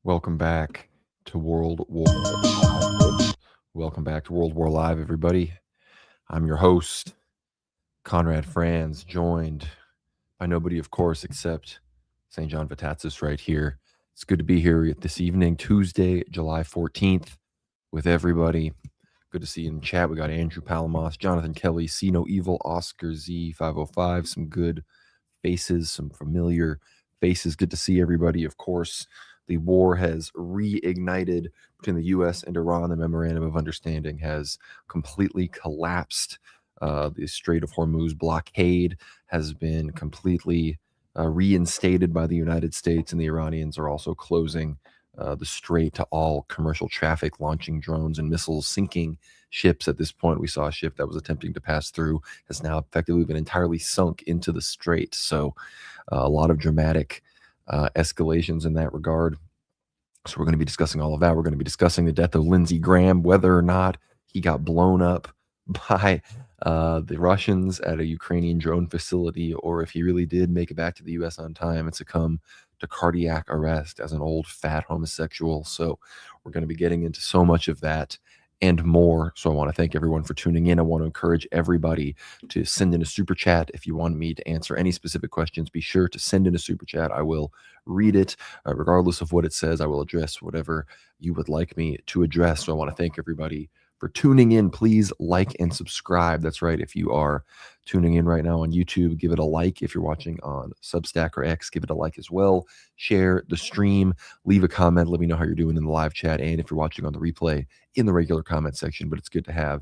Welcome back to World War. Welcome back to World War Live, everybody. I'm your host, Conrad Franz, joined by nobody, of course, except St. John Vitatsis right here. It's good to be here this evening, Tuesday, July 14th, with everybody. Good to see you in the chat. We got Andrew Palamos, Jonathan Kelly, See No Evil, Oscar Z505, some good faces, some familiar faces. Good to see everybody. Of course, the war has reignited between the U.S. and Iran. The memorandum of understanding has completely collapsed. The Strait of Hormuz blockade has been completely reinstated by the United States, and the Iranians are also closing the strait to all commercial traffic, launching drones and missiles, sinking ships. At this point, we saw a ship that was attempting to pass through has now effectively been entirely sunk into the strait. So a lot of dramatic escalations in that regard. So we're going to be discussing all of that. We're going to be discussing the death of Lindsey Graham, whether or not he got blown up by the Russians at a Ukrainian drone facility, or if he really did make it back to the U.S. on time and succumb to cardiac arrest as an old fat homosexual. So we're going to be getting into so much of that and more. So I want to thank everyone for tuning in. I want to encourage everybody to send in a super chat. If you want me to answer any specific questions, be sure to send in a super chat. I will read it. Regardless of what it says, I will address whatever you would like me to address. So I want to thank everybody for tuning in. Please like and subscribe. That's right. If you are tuning in right now on YouTube, give it a like. If you're watching on Substack or X, give it a like as well. Share the stream. Leave a comment. Let me know how you're doing in the live chat. And if you're watching on the replay, in the regular comment section. But it's good to have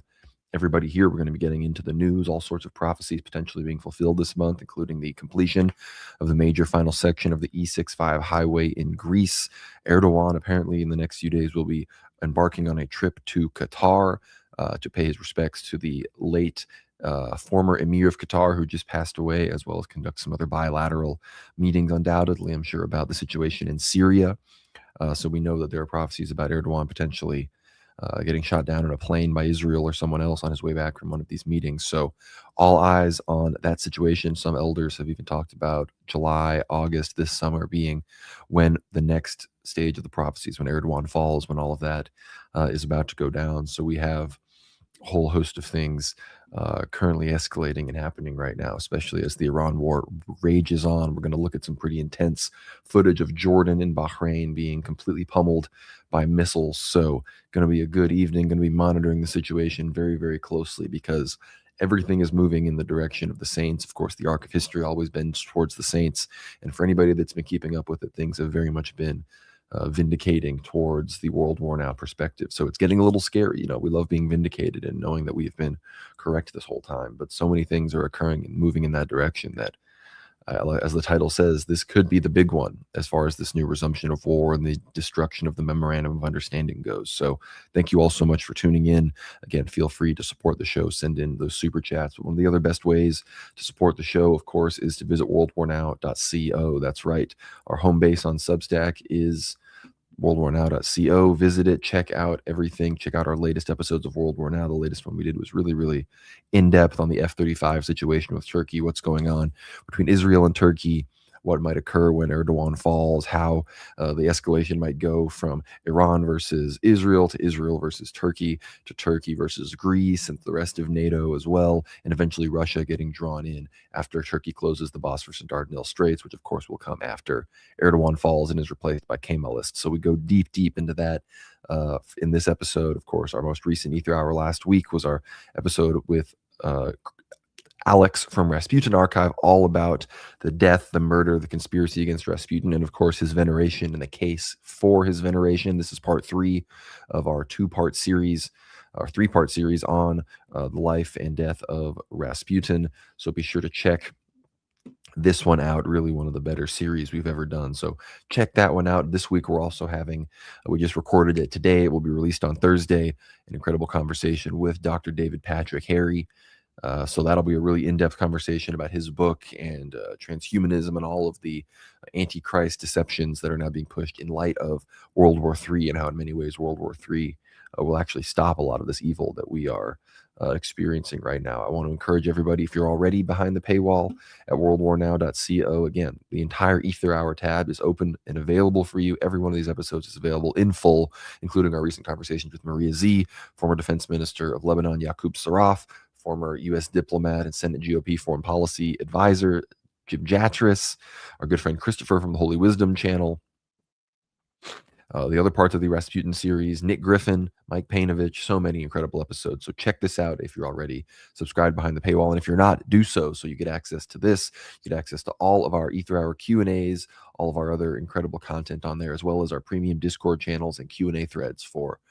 everybody here. We're going to be getting into the news, all sorts of prophecies potentially being fulfilled this month, including the completion of the major final section of the E65 highway in Greece. Erdogan apparently in the next few days will be embarking on a trip to Qatar to pay his respects to the late former emir of Qatar who just passed away, as well as conduct some other bilateral meetings, undoubtedly, I'm sure, about the situation in Syria. So we know that there are prophecies about Erdogan potentially getting shot down in a plane by Israel or someone else on his way back from one of these meetings. So all eyes on that situation. Some elders have even talked about July, August, this summer being when the next stage of the prophecies, when Erdogan falls, when all of that is about to go down. So we have a whole host of things currently escalating and happening right now, especially as the Iran war rages on. We're going to look at some pretty intense footage of Jordan and Bahrain being completely pummeled by missiles. So going to be a good evening, going to be monitoring the situation very, very closely because everything is moving in the direction of the saints. Of course, the arc of history always been towards the saints. And for anybody that's been keeping up with it, things have very much been vindicating towards the world war now perspective. So it's getting a little scary. You know, we love being vindicated and knowing that we've been correct this whole time, but so many things are occurring and moving in that direction that as the title says, this could be the big one as far as this new resumption of war and the destruction of the memorandum of understanding goes. So thank you all so much for tuning in. Again, feel free to support the show, send in those super chats. But one of the other best ways to support the show, of course, is to visit worldwarnow.co. That's right. Our home base on Substack is worldwarnow.co. Visit it, check out everything, check out our latest episodes of World War Now. The latest one we did was really, really in-depth on the F-35 situation with Turkey, what's going on between Israel and Turkey, what might occur when Erdogan falls, how the escalation might go from Iran versus Israel to Israel versus Turkey to Turkey versus Greece and the rest of NATO as well, and eventually Russia getting drawn in after Turkey closes the Bosphorus and Dardanelles Straits, which of course will come after Erdogan falls and is replaced by Kemalists. So we go deep, deep into that in this episode. Of course, our most recent Ether Hour last week was our episode with Alex from Rasputin Archive, all about the death, the murder, the conspiracy against Rasputin, and of course his veneration and the case for his veneration. This is part 3 of our 2-part series, or 3-part series on the life and death of Rasputin. So be sure to check this one out. Really one of the better series we've ever done. So check that one out. This week we're also having, we just recorded it today. It will be released on Thursday, an incredible conversation with Dr. David Patrick Harry. So that'll be a really in-depth conversation about his book and transhumanism and all of the antichrist deceptions that are now being pushed in light of World War III, and how in many ways World War III will actually stop a lot of this evil that we are experiencing right now. I want to encourage everybody, if you're already behind the paywall at worldwarnow.co, again, the entire Ether Hour tab is open and available for you. Every one of these episodes is available in full, including our recent conversations with Maria Z, former defense minister of Lebanon, Yaqub Saraf, former U.S. diplomat and Senate GOP foreign policy advisor, Jim Jatris, our good friend Christopher from the Holy Wisdom channel, the other parts of the Rasputin series, Nick Griffin, Mike Painovich, so many incredible episodes. So check this out if you're already subscribed behind the paywall. And if you're not, do so you get access to this. You get access to all of our Ether Hour Q&As, all of our other incredible content on there, as well as our premium Discord channels and Q&A threads for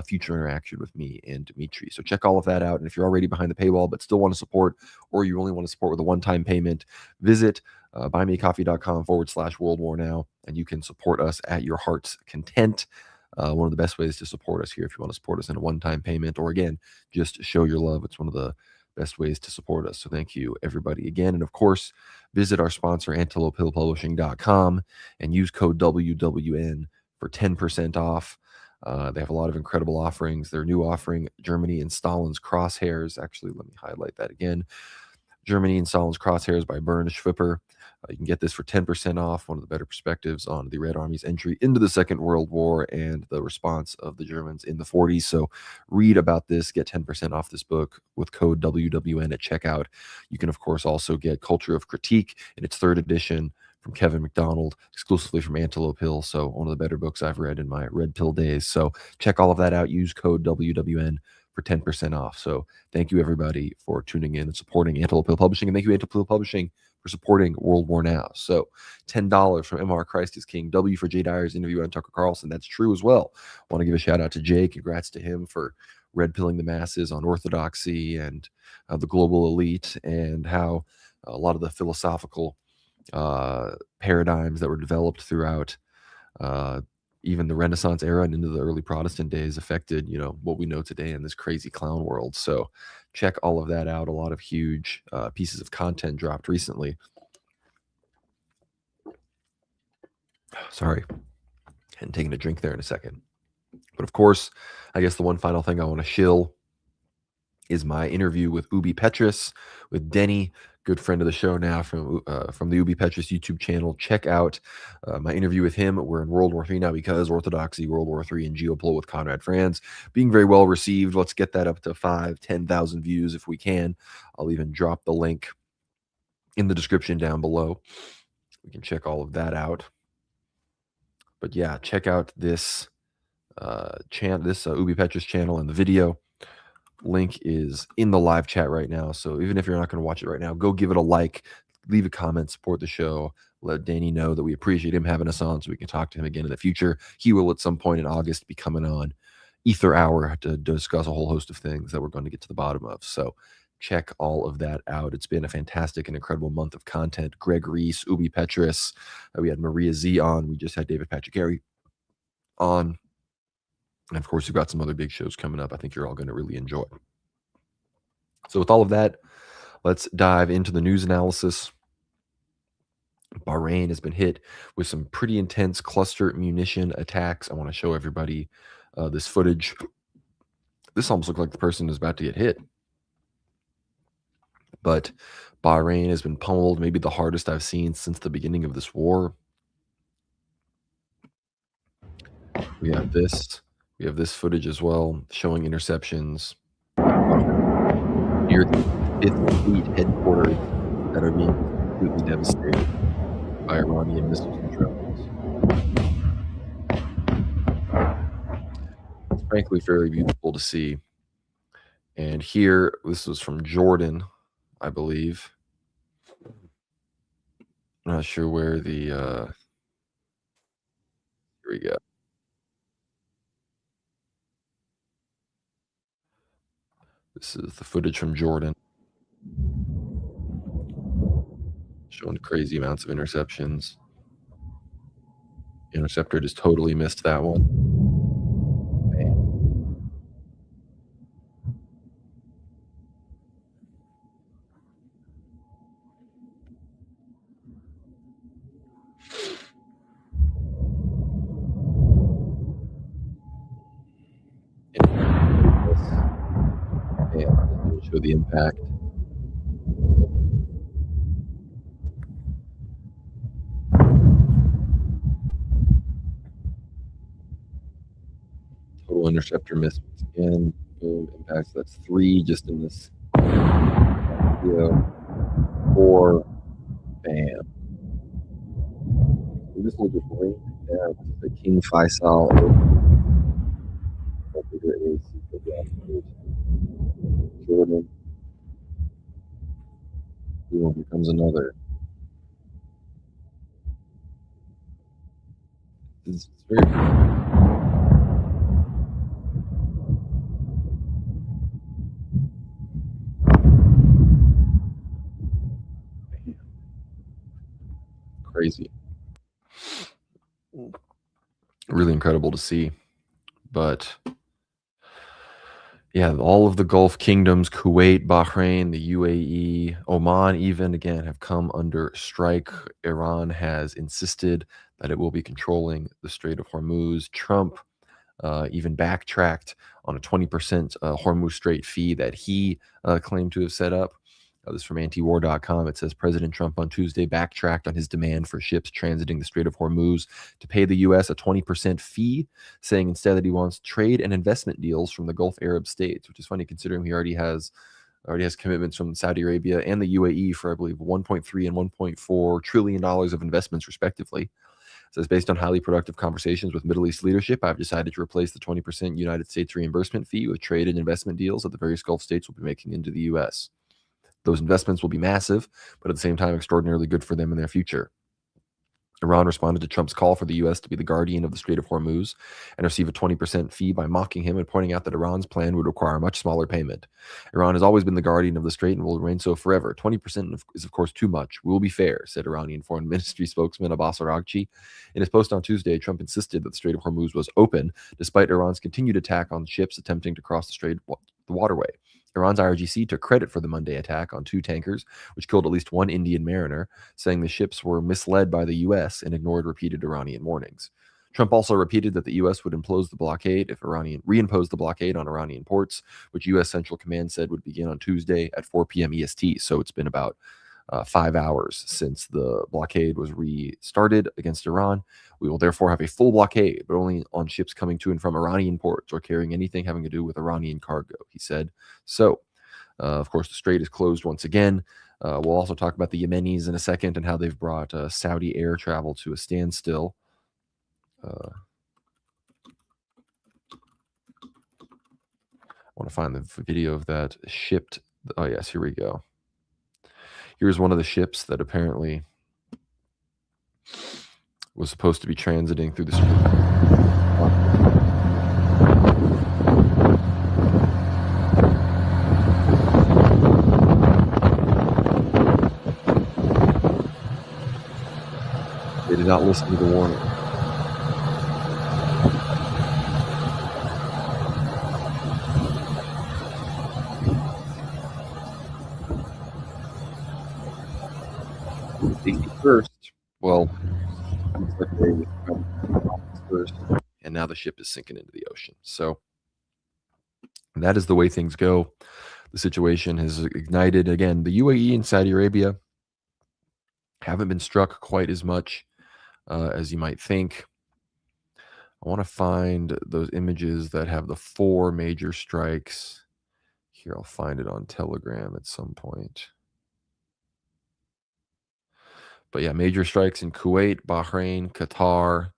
future interaction with me and Dimitri. So check all of that out. And if you're already behind the paywall but still want to support, or you only want to support with a one-time payment, visit buymeacoffee.com/World War Now, and you can support us at your heart's content. One of the best ways to support us here, if you want to support us in a one-time payment, or again, just show your love. It's one of the best ways to support us. So thank you, everybody, again. And of course, visit our sponsor, AntelopeHillPublishing.com, and use code WWN for 10% off. They have a lot of incredible offerings. Their new offering, Germany in Stalin's Crosshairs. Actually, let me highlight that again. Germany in Stalin's Crosshairs by Bernd Schwipper. You can get this for 10% off, one of the better perspectives on the Red Army's entry into the Second World War and the response of the Germans in the 40s. So read about this, get 10% off this book with code WWN at checkout. You can, of course, also get Culture of Critique in its 3rd edition from Kevin McDonald, exclusively from Antelope Hill. So one of the better books I've read in my Red Pill days. So check all of that out. Use code WWN for 10% off. So thank you, everybody, for tuning in and supporting Antelope Hill Publishing. And thank you, Antelope Hill Publishing, for supporting World War Now. So $10 from MR Christ is King. W for Jay Dyer's interview on Tucker Carlson. That's true as well. Want to give a shout out to Jay. Congrats to him for red pilling the masses on orthodoxy and the global elite, and how a lot of the philosophical paradigms that were developed throughout even the Renaissance era and into the early Protestant days affected, what we know today in this crazy clown world. So check all of that out. A lot of huge pieces of content dropped recently. Sorry, and taking a drink there in a second. But of course, I guess the one final thing I want to shill is my interview with Ubi Petrus, with Denny, good friend of the show now from the Ubi Petrus YouTube channel. Check out my interview with him. We're in World War III now because Orthodoxy, World War III, and Geopol with Conrad Franz being very well received. Let's get that up to 5,000-10,000 views if we can. I'll even drop the link in the description down below. We can check all of that out. But yeah, check out this Ubi Petrus channel and the video. Link is in the live chat right now. So even if you're not going to watch it right now, go give it a like, leave a comment, support the show. Let Danny know that we appreciate him having us on so we can talk to him again in the future. He will at some point in August be coming on Ether Hour to discuss a whole host of things that we're going to get to the bottom of. So check all of that out. It's been a fantastic and incredible month of content. Greg Reese, Ubi Petrus. We had Maria Z on. We just had David Patrick Gary on. And of course, we've got some other big shows coming up I think you're all going to really enjoy. So with all of that, let's dive into the news analysis. Bahrain has been hit with some pretty intense cluster munition attacks. I want to show everybody this footage. This almost looks like the person is about to get hit. But Bahrain has been pummeled, maybe the hardest I've seen since the beginning of this war. We have this. We have this footage as well, showing interceptions near the 5th Fleet headquarters that are being completely devastated by Iranian missiles and drones. It's frankly very beautiful to see. And here, this was from Jordan, I believe. I'm not sure where the here we go. This is the footage from Jordan, showing crazy amounts of interceptions. Interceptor just totally missed that one. show the impact. Total interceptor miss once again. Boom, impacts. That's 3 just in this video. 4, bam. So this will just rain down. This is the King Faisal. Jordan. Boom, here comes another. It's very crazy. Really incredible to see. But yeah, all of the Gulf kingdoms, Kuwait, Bahrain, the UAE, Oman even, again, have come under strike. Iran has insisted that it will be controlling the Strait of Hormuz. Trump even backtracked on a 20% Hormuz Strait fee that he claimed to have set up. This is from antiwar.com. It says President Trump on Tuesday backtracked on his demand for ships transiting the Strait of Hormuz to pay the U.S. a 20% fee, saying instead that he wants trade and investment deals from the Gulf Arab states, which is funny considering he already has commitments from Saudi Arabia and the UAE for, I believe, $1.3 and $1.4 trillion of investments, respectively. It says, based on highly productive conversations with Middle East leadership, I've decided to replace the 20% United States reimbursement fee with trade and investment deals that the various Gulf states will be making into the U.S. Those investments will be massive, but at the same time, extraordinarily good for them in their future. Iran responded to Trump's call for the U.S. to be the guardian of the Strait of Hormuz and receive a 20% fee by mocking him and pointing out that Iran's plan would require a much smaller payment. Iran has always been the guardian of the Strait and will remain so forever. 20% is, of course, too much. We will be fair, said Iranian Foreign Ministry spokesman Abbas Araghchi. In his post on Tuesday, Trump insisted that the Strait of Hormuz was open, despite Iran's continued attack on ships attempting to cross the waterway. Iran's IRGC took credit for the Monday attack on 2 tankers, which killed at least 1 Indian mariner, saying the ships were misled by the U.S. and ignored repeated Iranian warnings. Trump also repeated that the U.S. would reimpose the blockade on Iranian ports, which U.S. Central Command said would begin on Tuesday at 4 p.m. EST. So it's been about 5 hours since the blockade was restarted against Iran. We will therefore have a full blockade, but only on ships coming to and from Iranian ports or carrying anything having to do with Iranian cargo, he said. So, of course, the strait is closed once again. We'll also talk about the Yemenis in a second and how they've brought Saudi air travel to a standstill. I want to find the video of that shipped. Oh, yes, here we go. Here's one of the ships that apparently was supposed to be transiting through the strait. They did not listen to the warning. First, well, looks like they first, and now the ship is sinking into the ocean. So that is the way things go. The situation has ignited again. The UAE and Saudi Arabia haven't been struck quite as much as you might think. I want to find those images that have the 4 major strikes. Here, I'll find it on Telegram at some point. But yeah, major strikes in Kuwait, Bahrain, Qatar,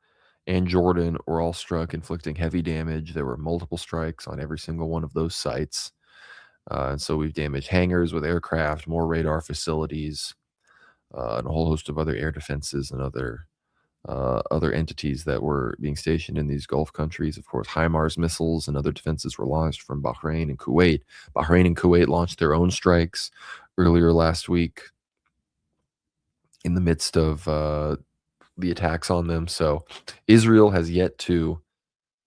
and Jordan were all struck, inflicting heavy damage. There were multiple strikes on every single one of those sites. And so we've damaged hangars with aircraft, more radar facilities, and a whole host of other air defenses and other entities that were being stationed in these Gulf countries. Of course, HIMARS missiles and other defenses were launched from Bahrain and Kuwait. Bahrain and Kuwait launched their own strikes earlier last week in the midst of the attacks on them. So Israel has yet to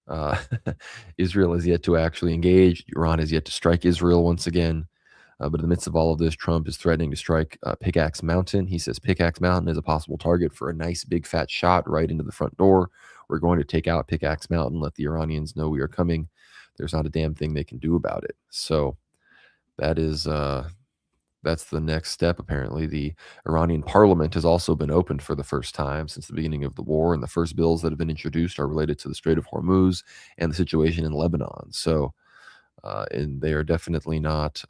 actually engage. Iran has yet to strike Israel once again. But in the midst of all of this, Trump is threatening to strike Pickaxe Mountain. He says Pickaxe Mountain is a possible target for a nice big fat shot right into the front door. We're going to take out Pickaxe Mountain, let the Iranians know we are coming. There's not a damn thing they can do about it. So that is that's the next step. Apparently, the Iranian parliament has also been opened for the first time since the beginning of the war, and the first bills that have been introduced are related to the Strait of Hormuz and the situation in Lebanon. So, and they are definitely not.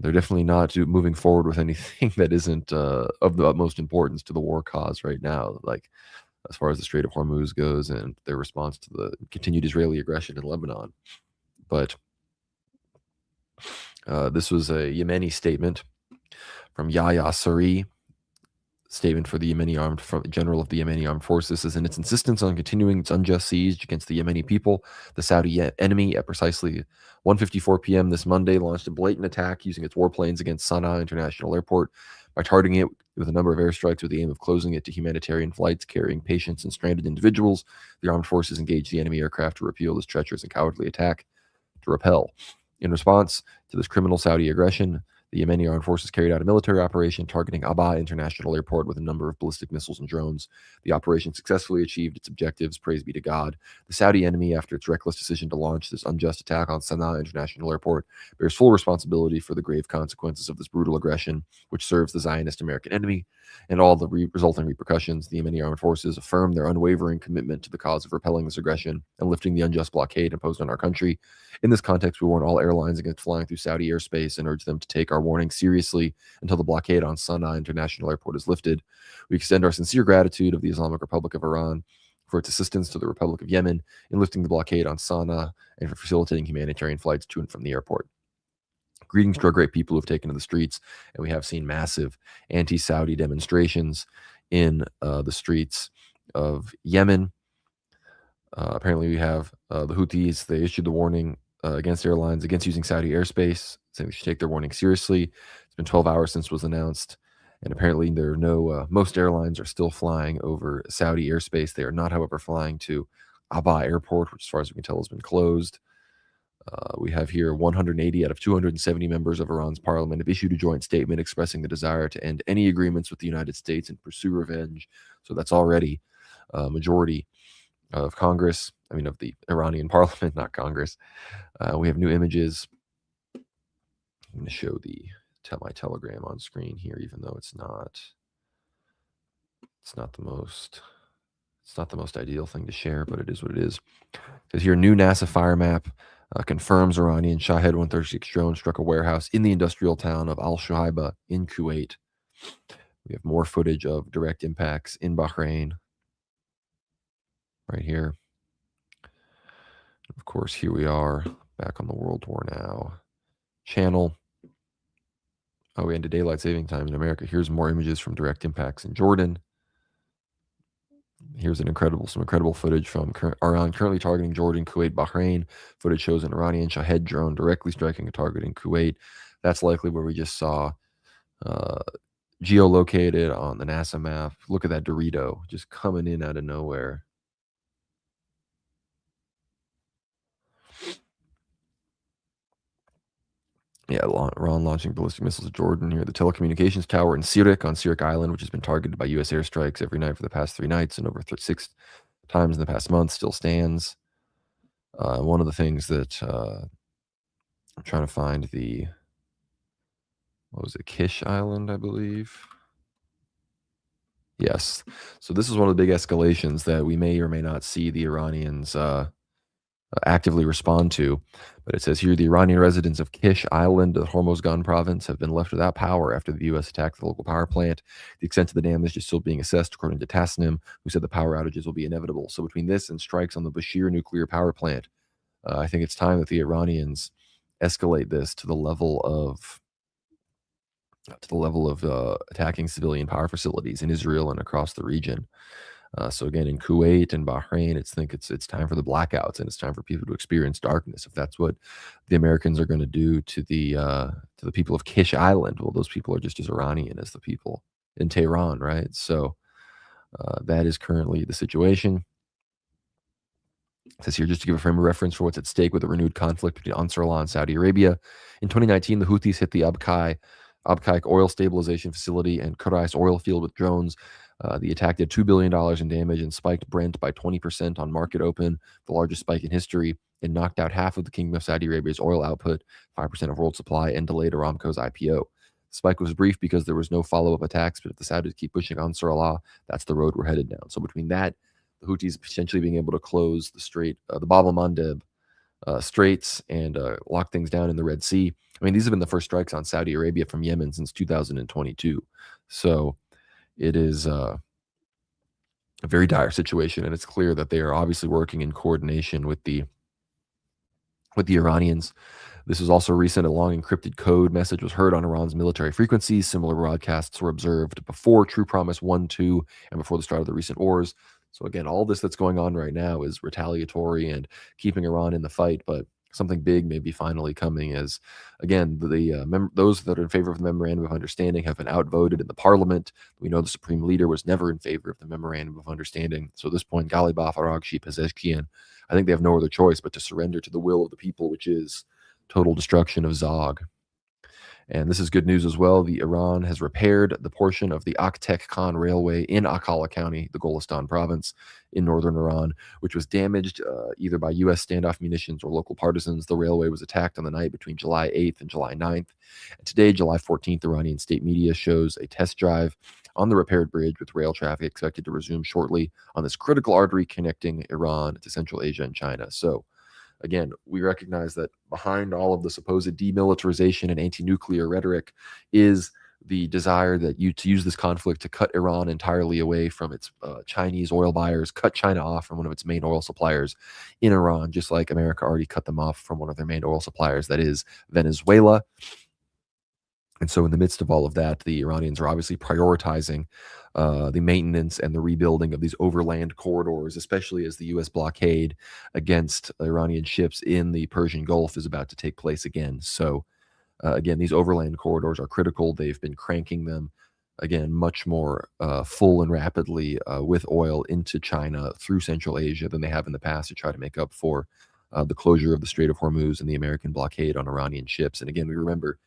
They're definitely not moving forward with anything that isn't of the utmost importance to the war cause right now. Like as far as the Strait of Hormuz goes and their response to the continued Israeli aggression in Lebanon. But this was a Yemeni statement from Yahya Saree, statement for the general of the Yemeni armed forces, says in its insistence on continuing its unjust siege against the Yemeni people, the Saudi enemy at precisely 1:54 p.m. this Monday launched a blatant attack using its warplanes against Sana'a International Airport by targeting it with a number of airstrikes with the aim of closing it to humanitarian flights carrying patients and stranded individuals. The armed forces engaged the enemy aircraft to repel this treacherous and cowardly attack. In response to this criminal Saudi aggression, the Yemeni armed forces carried out a military operation targeting Abha International Airport with a number of ballistic missiles and drones. The operation successfully achieved its objectives, praise be to God. The Saudi enemy, after its reckless decision to launch this unjust attack on Sana'a International Airport, bears full responsibility for the grave consequences of this brutal aggression, which serves the Zionist American enemy, and all the resulting repercussions. The Yemeni armed forces affirm their unwavering commitment to the cause of repelling this aggression and lifting the unjust blockade imposed on our country. In this context, we warn all airlines against flying through Saudi airspace and urge them to take our warning seriously until the blockade on Sana'a International Airport is lifted. We extend our sincere gratitude of the Islamic Republic of Iran for its assistance to the Republic of Yemen in lifting the blockade on Sana'a and for facilitating humanitarian flights to and from the airport. Greetings to our great people who have taken to the streets, and we have seen massive anti-Saudi demonstrations in the streets of Yemen. Apparently, we have the Houthis. They issued the warning against airlines against using Saudi airspace, saying they should take their warning seriously. It's been 12 hours since it was announced, and apparently there are no. Most airlines are still flying over Saudi airspace. They are not, however, flying to Abha Airport, which, as far as we can tell, has been closed. We have here 180 out of 270 members of Iran's parliament have issued a joint statement expressing the desire to end any agreements with the United States and pursue revenge. So that's already a majority of Congress. I mean, of the Iranian parliament, not Congress. We have new images. I'm going to show my telegram on screen here, even though it's not the most ideal thing to share, but it is what it is. It says here, new NASA fire map confirms Iranian Shahed 136 drone struck a warehouse in the industrial town of Al Shuaiba in Kuwait. We have more footage of direct impacts in Bahrain right here. Of course, here we are back on the World War Now channel. Oh, we ended daylight saving time in America. Here's more images from direct impacts in Jordan. Here's some incredible footage from Iran currently targeting Jordan, Kuwait, Bahrain. Footage shows an Iranian Shahed drone directly striking a target in Kuwait. That's likely where we just saw geolocated on the NASA map. Look at that Dorito just coming in out of nowhere. Yeah, Iran launching ballistic missiles at Jordan here. The telecommunications tower in Sirik on Sirik Island, which has been targeted by U.S. airstrikes every night for the past 3 nights and over 6 times in the past month, still stands. One of the things that I'm trying to find what was it, Kish Island, I believe. Yes. So this is one of the big escalations that we may or may not see the Iranians actively respond to. But it says here, the Iranian residents of Kish Island, the Hormozgan province, have been left without power after the U.S. attacked the local power plant. The extent of the damage is still being assessed, according to Tasnim, who said the power outages will be inevitable. So between this and strikes on the Bashir nuclear power plant, I think it's time that the Iranians escalate this to the level of attacking civilian power facilities in Israel and across the region. So again, in Kuwait and Bahrain, it's time for the blackouts, and it's time for people to experience darkness. If that's what the Americans are going to do to the people of Kish Island, well, those people are just as Iranian as the people in Tehran, right? So that is currently the situation. It says here, just to give a frame of reference for what's at stake with the renewed conflict between Ansarullah and Saudi Arabia. In 2019, the Houthis hit the Abqaiq oil stabilization facility and Kurais oil field with drones. The attack did $2 billion in damage and spiked Brent by 20% on market open, the largest spike in history. and knocked out half of the Kingdom of Saudi Arabia's oil output, 5% of world supply, and delayed Aramco's IPO. The spike was brief because there was no follow-up attacks, but if the Saudis keep pushing Ansar Allah, that's the road we're headed down. So between that, the Houthis potentially being able to close the strait, the Bab el-Mandeb straits, and lock things down in the Red Sea. I mean, these have been the first strikes on Saudi Arabia from Yemen since 2022. So it is a very dire situation, and it's clear that they are obviously working in coordination with the Iranians. This is also recent. A long encrypted code message was heard on Iran's military frequencies. Similar broadcasts were observed before True Promise 1, 2, and before the start of the recent wars. So again, all this that's going on right now is retaliatory and keeping Iran in the fight, but something big may be finally coming as, again, those that are in favor of the Memorandum of Understanding have been outvoted in the parliament. We know the Supreme Leader was never in favor of the Memorandum of Understanding. So at this point, Ghalibaf, Araghchi, Pezeshkian, I think they have no other choice but to surrender to the will of the people, which is total destruction of Zog. And this is good news as well. Iran has repaired the portion of the Akhtek Khan Railway in Akala County, the Golestan province in northern Iran, which was damaged either by U.S. standoff munitions or local partisans. The railway was attacked on the night between July 8th and July 9th. And today, July 14th, Iranian state media shows a test drive on the repaired bridge with rail traffic expected to resume shortly on this critical artery connecting Iran to Central Asia and China. So again, we recognize that behind all of the supposed demilitarization and anti-nuclear rhetoric is the desire to use this conflict to cut Iran entirely away from its Chinese oil buyers, cut China off from one of its main oil suppliers in Iran, just like America already cut them off from one of their main oil suppliers, that is Venezuela. And so in the midst of all of that, the Iranians are obviously prioritizing the maintenance and the rebuilding of these overland corridors, especially as the U.S. blockade against Iranian ships in the Persian Gulf is about to take place again. So again, these overland corridors are critical. They've been cranking them, again, much more full and rapidly with oil into China through Central Asia than they have in the past to try to make up for the closure of the Strait of Hormuz and the American blockade on Iranian ships. And again, we remember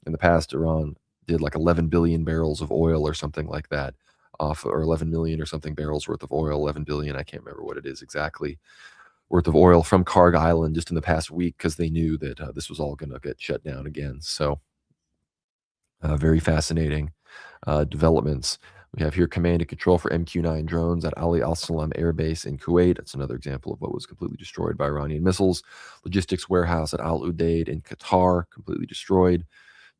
in the past, Iran did like 11 billion barrels of oil or something like that off, or 11 million or something barrels worth of oil, 11 billion, I can't remember what it is exactly, worth of oil from Karg Island just in the past week because they knew that this was all going to get shut down again. So very fascinating developments. We have here command and control for MQ-9 drones at Ali Al-Salam Air Base in Kuwait. That's another example of what was completely destroyed by Iranian missiles. Logistics warehouse at Al Udeid in Qatar, completely destroyed.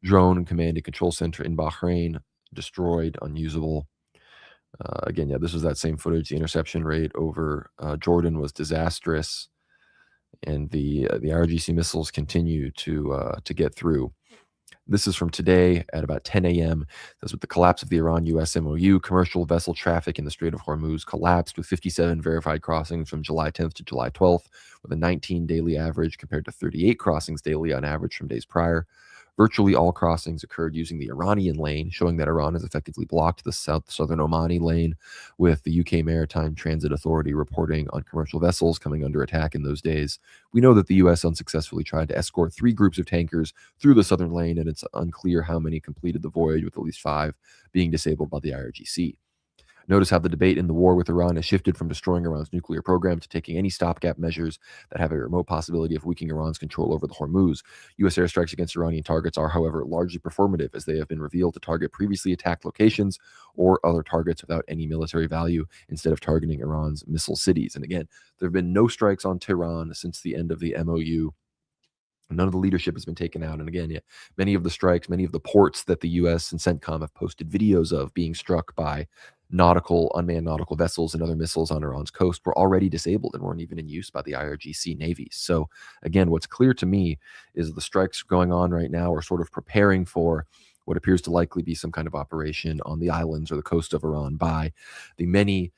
Drone and command and control center in Bahrain, destroyed, unusable. Again, yeah, this was that same footage. The interception rate over Jordan was disastrous, and the IRGC missiles continue to get through. This is from today at about 10 a.m. That's with the collapse of the Iran-U.S. MOU. Commercial vessel traffic in the Strait of Hormuz collapsed with 57 verified crossings from July 10th to July 12th, with a 19 daily average compared to 38 crossings daily on average from days prior. Virtually all crossings occurred using the Iranian lane, showing that Iran has effectively blocked the southern Omani lane, with the UK Maritime Transit Authority reporting on commercial vessels coming under attack in those days. We know that the U.S. unsuccessfully tried to escort 3 groups of tankers through the southern lane, and it's unclear how many completed the voyage, with at least 5 being disabled by the IRGC. Notice how the debate in the war with Iran has shifted from destroying Iran's nuclear program to taking any stopgap measures that have a remote possibility of weakening Iran's control over the Hormuz. U.S. airstrikes against Iranian targets are, however, largely performative, as they have been revealed to target previously attacked locations or other targets without any military value, instead of targeting Iran's missile cities. And again, there have been no strikes on Tehran since the end of the MOU. None of the leadership has been taken out. And again, yeah, many of the strikes, many of the ports that the U.S. and CENTCOM have posted videos of being struck by unmanned nautical vessels and other missiles on Iran's coast were already disabled and weren't even in use by the IRGC navies. So again, what's clear to me is the strikes going on right now are sort of preparing for what appears to likely be some kind of operation on the islands or the coast of Iran by the many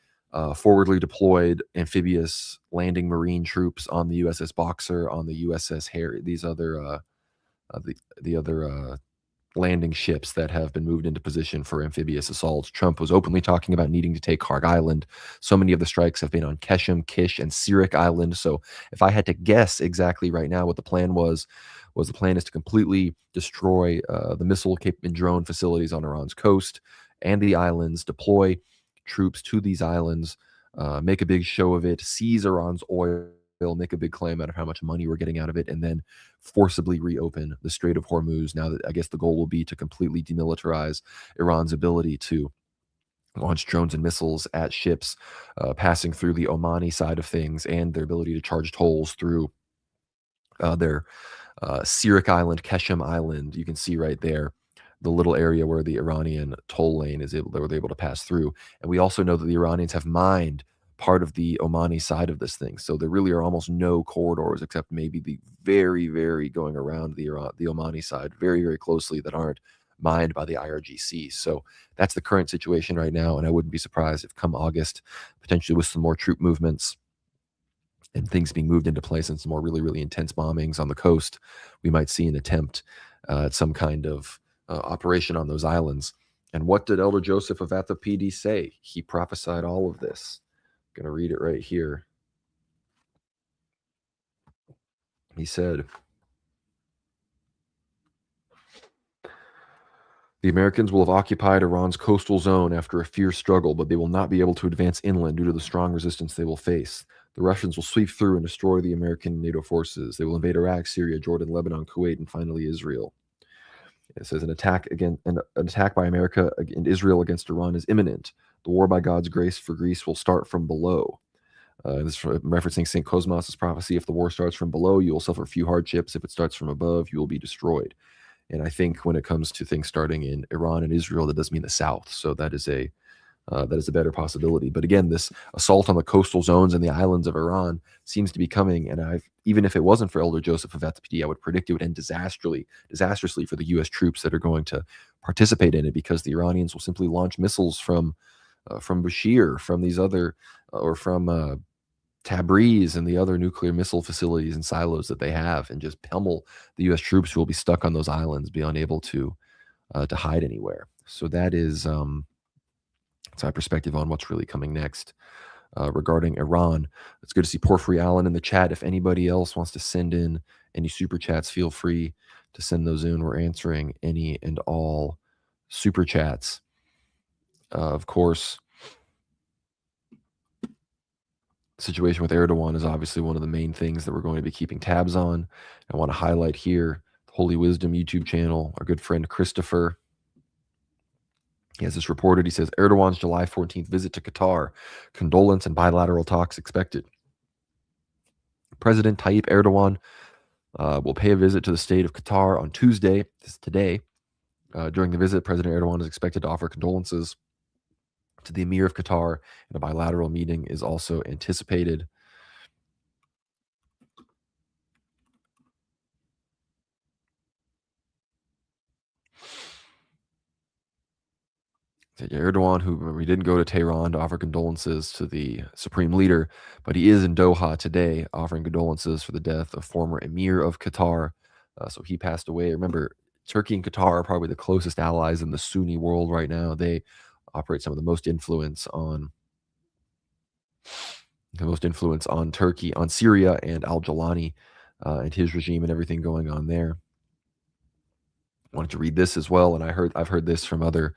forwardly deployed amphibious landing marine troops on the USS Boxer, on the USS Harry, these other the other landing ships that have been moved into position for amphibious assaults. Trump was openly talking about needing to take Karg Island. So many of the strikes have been on Keshem, Kish, and Sirik Island. So if I had to guess exactly right now what the plan was the plan is to completely destroy the missile and drone facilities on Iran's coast and the islands, deploy troops to these islands, make a big show of it, seize Iran's oil, make a big claim out of how much money we're getting out of it, and then forcibly reopen the Strait of Hormuz. Now that I guess the goal will be to completely demilitarize Iran's ability to launch drones and missiles at ships passing through the Omani side of things, and their ability to charge tolls through their Sirik Island, Keshem Island. You can see right there the little area where the Iranian toll lane is able, they were able to pass through. And we also know that the Iranians have mined part of the Omani side of this thing. So there really are almost no corridors except maybe the very, very going around the Omani side very, very closely that aren't mined by the IRGC. So that's the current situation right now. And I wouldn't be surprised if come August, potentially with some more troop movements and things being moved into place and some more really, really intense bombings on the coast, we might see an attempt at some kind of operation on those islands. And what did Elder Joseph of Atha PD say? He prophesied all of this. I'm going to read it right here. He said, "The Americans will have occupied Iran's coastal zone after a fierce struggle, but they will not be able to advance inland due to the strong resistance they will face. The Russians will sweep through and destroy the American NATO forces. They will invade Iraq, Syria, Jordan, Lebanon, Kuwait, and finally Israel." It says an attack by America and Israel against Iran is imminent. The war by God's grace for Greece will start from below. This is referencing St. Cosmas' prophecy. If the war starts from below, you will suffer few hardships. If it starts from above, you will be destroyed. And I think when it comes to things starting in Iran and Israel, that does mean the south. So that is a better possibility. But again, this assault on the coastal zones and the islands of Iran seems to be coming. And even if it wasn't for Elder Joseph of FPD, I would predict it would end disastrously for the U.S. troops that are going to participate in it, because the Iranians will simply launch missiles from Bashir, from these other, or from Tabriz and the other nuclear missile facilities and silos that they have, and just pummel the U.S. troops who will be stuck on those islands, be unable to hide anywhere. So that is that's my perspective on what's really coming next regarding Iran. It's good to see Porphyry Allen in the chat. If anybody else wants to send in any super chats, feel free to send those in. We're answering any and all super chats. Of course, the situation with Erdogan is obviously one of the main things that we're going to be keeping tabs on. I want to highlight here the Holy Wisdom YouTube channel, our good friend Christopher. He has this reported. He says, Erdogan's July 14th visit to Qatar, condolence and bilateral talks expected. President Tayyip Erdogan will pay a visit to the state of Qatar on Tuesday, this is today. During the visit, President Erdogan is expected to offer condolences to the Emir of Qatar, and a bilateral meeting is also anticipated. Erdogan, who he didn't go to Tehran to offer condolences to the supreme leader, but he is in Doha today offering condolences for the death of former Emir of Qatar. So he passed away. Remember, Turkey and Qatar are probably the closest allies in the Sunni world right now. They operate some of the most influence on Turkey, on Syria, and al-Jawlani and his regime and everything going on there. Wanted to read this as well, and I've heard this from other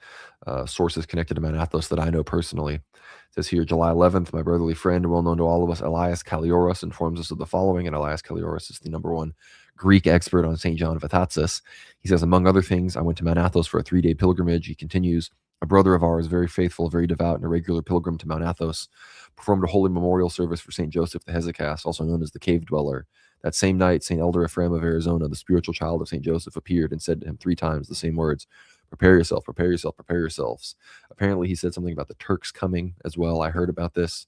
sources connected to Mount Athos that I know personally. It says here, July 11th, my brotherly friend, well known to all of us, Elias Kallioros, informs us of the following, and Elias Kallioros is the #1 Greek expert on St. John of Atatsis. He says, among other things, I went to Mount Athos for a 3-day pilgrimage. He continues, a brother of ours, very faithful, very devout, and a regular pilgrim to Mount Athos, performed a holy memorial service for St. Joseph the Hesychast, also known as the Cave Dweller. That same night, St. Elder Ephraim of Arizona, the spiritual child of St. Joseph, appeared and said to him 3 times the same words, prepare yourself, prepare yourself, prepare yourselves. Apparently, he said something about the Turks coming as well. I heard about this.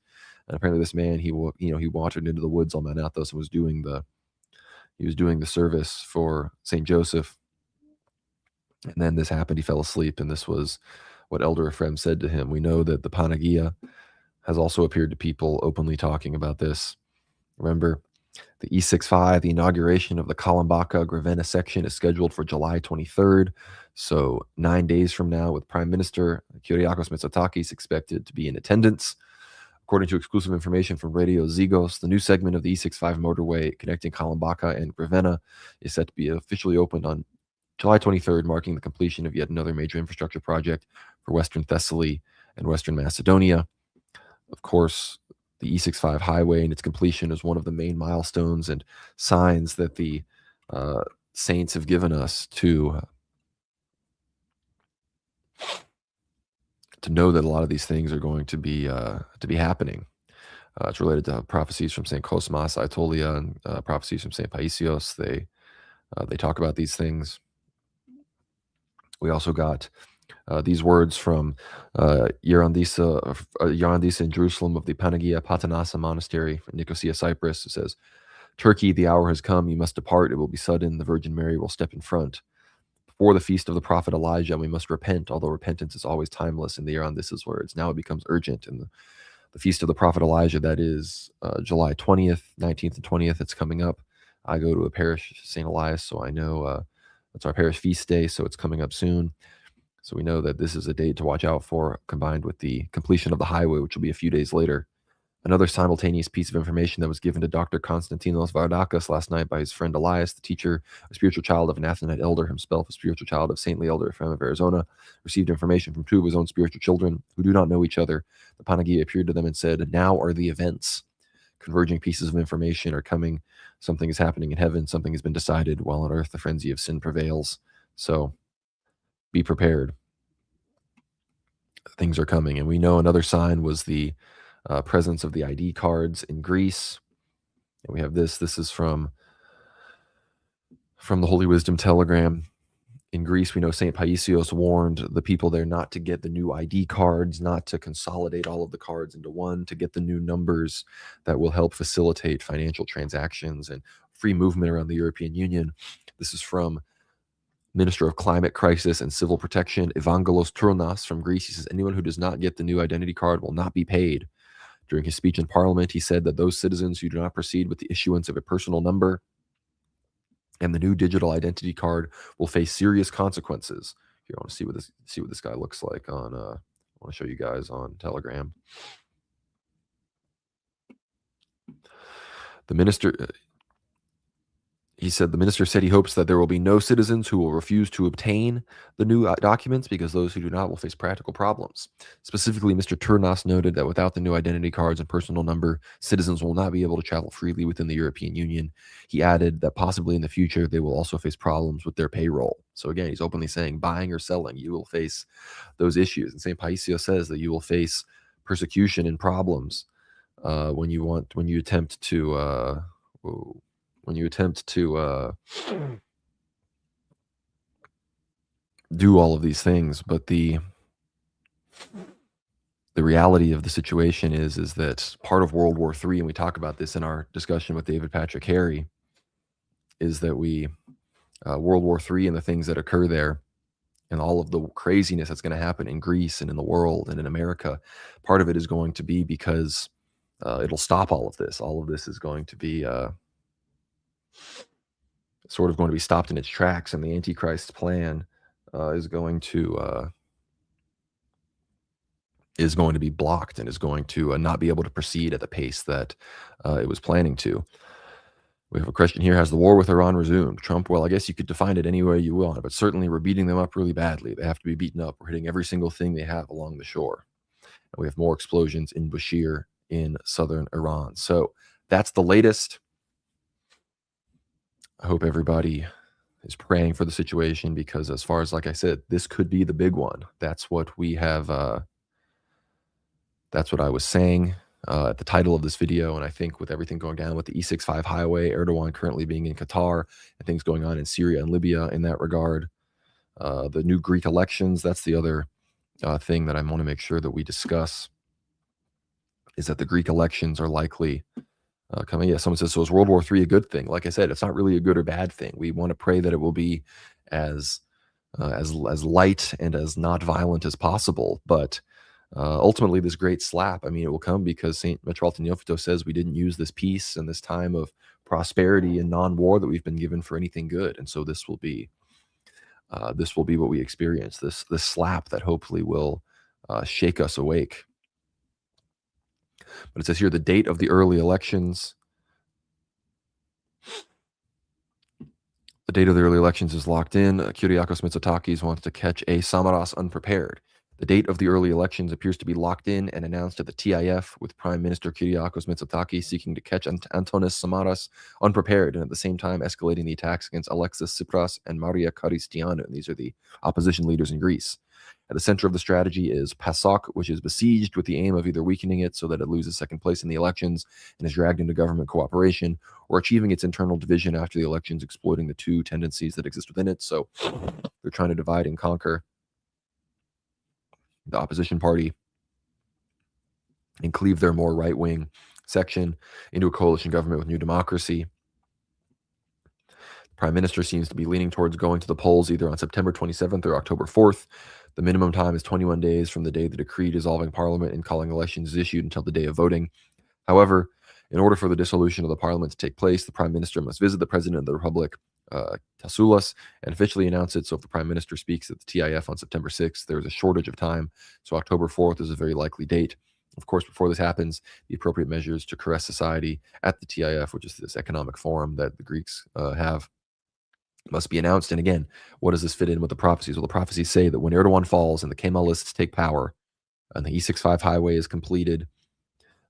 And apparently this man, he wandered into the woods on Mount Athos and was doing the service for St. Joseph. And then this happened. He fell asleep, and this was what Elder Ephraim said to him. We know that the Panagia has also appeared to people openly talking about this. Remember, the E65, the inauguration of the Kalambaka-Grevena section is scheduled for July 23rd. So 9 days from now, with Prime Minister Kyriakos Mitsotakis expected to be in attendance. According to exclusive information from Radio Zygos, the new segment of the E65 motorway connecting Kalambaka and Grevena is set to be officially opened on July 23rd, marking the completion of yet another major infrastructure project for Western Thessaly and Western Macedonia. Of course, the E65 highway and its completion is one of the main milestones and signs that the saints have given us to know that a lot of these things are going to be happening. It's related to prophecies from Saint Cosmas, Aetolia, and prophecies from Saint Paisios. They talk about these things. We also got these words from Yarandisa in Jerusalem of the Panagia Patanasa Monastery in Nicosia, Cyprus. It says, Turkey, the hour has come, you must depart, it will be sudden, the Virgin Mary will step in front. Before the feast of the prophet Elijah, we must repent, although repentance is always timeless in the Yarandisa's words. Now it becomes urgent in the feast of the prophet Elijah, that is July 20th, 19th, and 20th. It's coming up. I go to a parish, St. Elias, so I know it's our parish feast day, so it's coming up soon. So we know that this is a date to watch out for, combined with the completion of the highway, which will be a few days later. Another simultaneous piece of information that was given to Dr. Konstantinos Vardakas last night by his friend Elias, the teacher, a spiritual child of an Athonite elder, himself a spiritual child of saintly elder Ephraim of Arizona, received information from two of his own spiritual children who do not know each other. The Panagia appeared to them and said, now are the events. Converging pieces of information are coming. Something is happening in heaven. Something has been decided, while on earth the frenzy of sin prevails. So be prepared. Things are coming. And we know another sign was the presence of the ID cards in Greece. And we have this. This is from the Holy Wisdom Telegram. In Greece, we know St. Paisios warned the people there not to get the new ID cards, not to consolidate all of the cards into one, to get the new numbers that will help facilitate financial transactions and free movement around the European Union. This is from Minister of Climate Crisis and Civil Protection, Evangelos Trounas from Greece. He says, anyone who does not get the new identity card will not be paid. During his speech in Parliament, he said that those citizens who do not proceed with the issuance of a personal number and the new digital identity card will face serious consequences. Here, I want to see what this guy looks like on. I want to show you guys on Telegram. The minister. He said the minister said he hopes that there will be no citizens who will refuse to obtain the new documents because those who do not will face practical problems. Specifically, Mr. Turnas noted that without the new identity cards and personal number, citizens will not be able to travel freely within the European Union. He added that possibly in the future, they will also face problems with their payroll. So again, he's openly saying buying or selling, you will face those issues. And St. Paisios says that you will face persecution and problems when you attempt to do all of these things. But the reality of the situation is that part of World War III, and we talk about this in our discussion with David Patrick Harry, is that World War III and the things that occur there and all of the craziness that's going to happen in Greece and in the world and in America, part of it is going to be because it'll stop all of this. All of this is going to be sort of going to be stopped in its tracks, and the Antichrist's plan is going to be blocked and is going to not be able to proceed at the pace that it was planning to. We have a question here. Has the war with Iran resumed? Trump, well, I guess you could define it any way you want, but certainly we're beating them up really badly. They have to be beaten up. We're hitting every single thing they have along the shore. And we have more explosions in Bushehr in southern Iran. So that's the latest. I hope everybody is praying for the situation because as far as, like I said, this could be the big one. That's what we have. That's what I was saying at the title of this video. And I think with everything going down with the E65 highway, Erdogan currently being in Qatar, and things going on in Syria and Libya in that regard, the new Greek elections, that's the other thing that I want to make sure that we discuss, is that the Greek elections are likely coming. Yeah, someone says, so is World War III a good thing? Like I said, it's not really a good or bad thing. We want to pray that it will be as light and as not violent as possible. But ultimately, this great slap, I mean, it will come because St. Metropolitan Neophytos says we didn't use this peace and this time of prosperity and non-war that we've been given for anything good. And so this will be what we experience, this slap that hopefully will shake us awake. But it says here the date of the early elections. The date of the early elections is locked in. Kyriakos Mitsotakis wants to catch a Samaras unprepared. The date of the early elections appears to be locked in and announced at the TIF, with Prime Minister Kyriakos Mitsotakis seeking to catch Antonis Samaras unprepared, and at the same time escalating the attacks against Alexis Tsipras and Maria Christianou. And these are the opposition leaders in Greece. At the center of the strategy is PASOK, which is besieged with the aim of either weakening it so that it loses second place in the elections and is dragged into government cooperation, or achieving its internal division after the elections, exploiting the two tendencies that exist within it. So they're trying to divide and conquer the opposition party and cleave their more right-wing section into a coalition government with New Democracy. The Prime Minister seems to be leaning towards going to the polls either on September 27th or October 4th. The minimum time is 21 days from the day the decree dissolving Parliament and calling elections is issued until the day of voting. However, in order for the dissolution of the Parliament to take place, the Prime Minister must visit the President of the Republic, Tassoulas, and officially announce it. So if the Prime Minister speaks at the TIF on September 6th, there is a shortage of time. So October 4th is a very likely date. Of course, before this happens, the appropriate measures to caress society at the TIF, which is this economic forum that the Greeks have, must be announced. And again, what does this fit in with the prophecies? Well, the prophecies say that when Erdogan falls and the Kemalists take power and the E65 highway is completed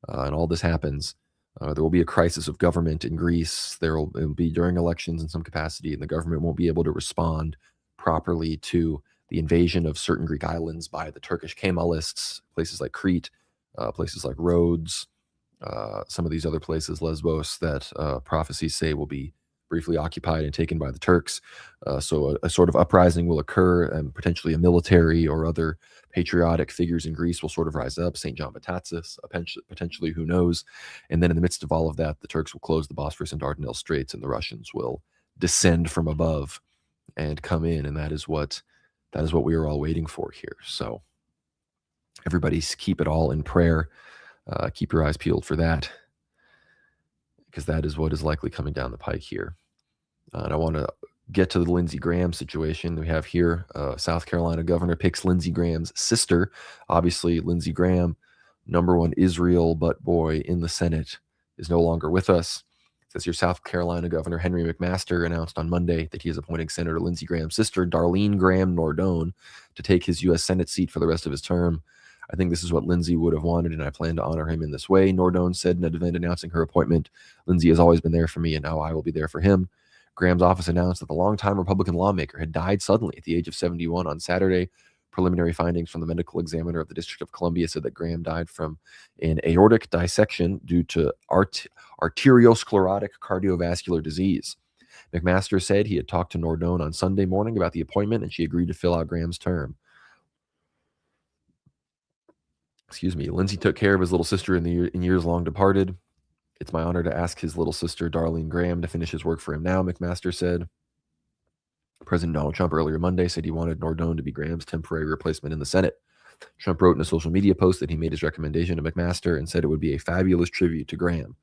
and all this happens, there will be a crisis of government in Greece. It will be during elections in some capacity, and the government won't be able to respond properly to the invasion of certain Greek islands by the Turkish Kemalists, places like Crete, places like Rhodes, some of these other places, Lesbos, that prophecies say will be briefly occupied and taken by the Turks. So a sort of uprising will occur, and potentially a military or other patriotic figures in Greece will sort of rise up. St. John Baptist, potentially, who knows? And then in the midst of all of that, the Turks will close the Bosphorus and Dardanelles Straits, and the Russians will descend from above and come in. And that is what we are all waiting for here. So everybody keep it all in prayer. Keep your eyes peeled for that, because that is what is likely coming down the pike here. And I want to get to the Lindsey Graham situation. We have here South Carolina governor picks Lindsey Graham's sister. Obviously, Lindsey Graham, #1 Israel butt boy in the Senate, is no longer with us. It says here South Carolina Governor Henry McMaster announced on Monday that he is appointing Senator Lindsey Graham's sister, Darlene Graham Nordone, to take his U.S. Senate seat for the rest of his term. I think this is what Lindsey would have wanted, and I plan to honor him in this way, Nordone said in an event announcing her appointment. Lindsey has always been there for me, and now I will be there for him. Graham's office announced that the longtime Republican lawmaker had died suddenly at the age of 71 on Saturday. Preliminary findings from the medical examiner of the District of Columbia said that Graham died from an aortic dissection due to arteriosclerotic cardiovascular disease. McMaster said he had talked to Nordone on Sunday morning about the appointment, and she agreed to fill out Graham's term. Lindsey took care of his little sister in years long departed. It's my honor to ask his little sister, Darlene Graham, to finish his work for him now, McMaster said. President Donald Trump earlier Monday said he wanted Nordone to be Graham's temporary replacement in the Senate. Trump wrote in a social media post that he made his recommendation to McMaster and said it would be a fabulous tribute to Graham.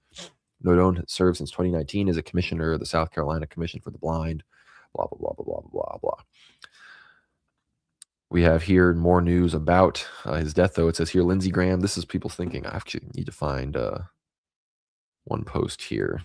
Nordone served since 2019 as a commissioner of the South Carolina Commission for the Blind, blah, blah, blah, blah, blah, blah, blah. We have here more news about his death, though. It says here, Lindsey Graham, this is people thinking. I actually need to find one post here.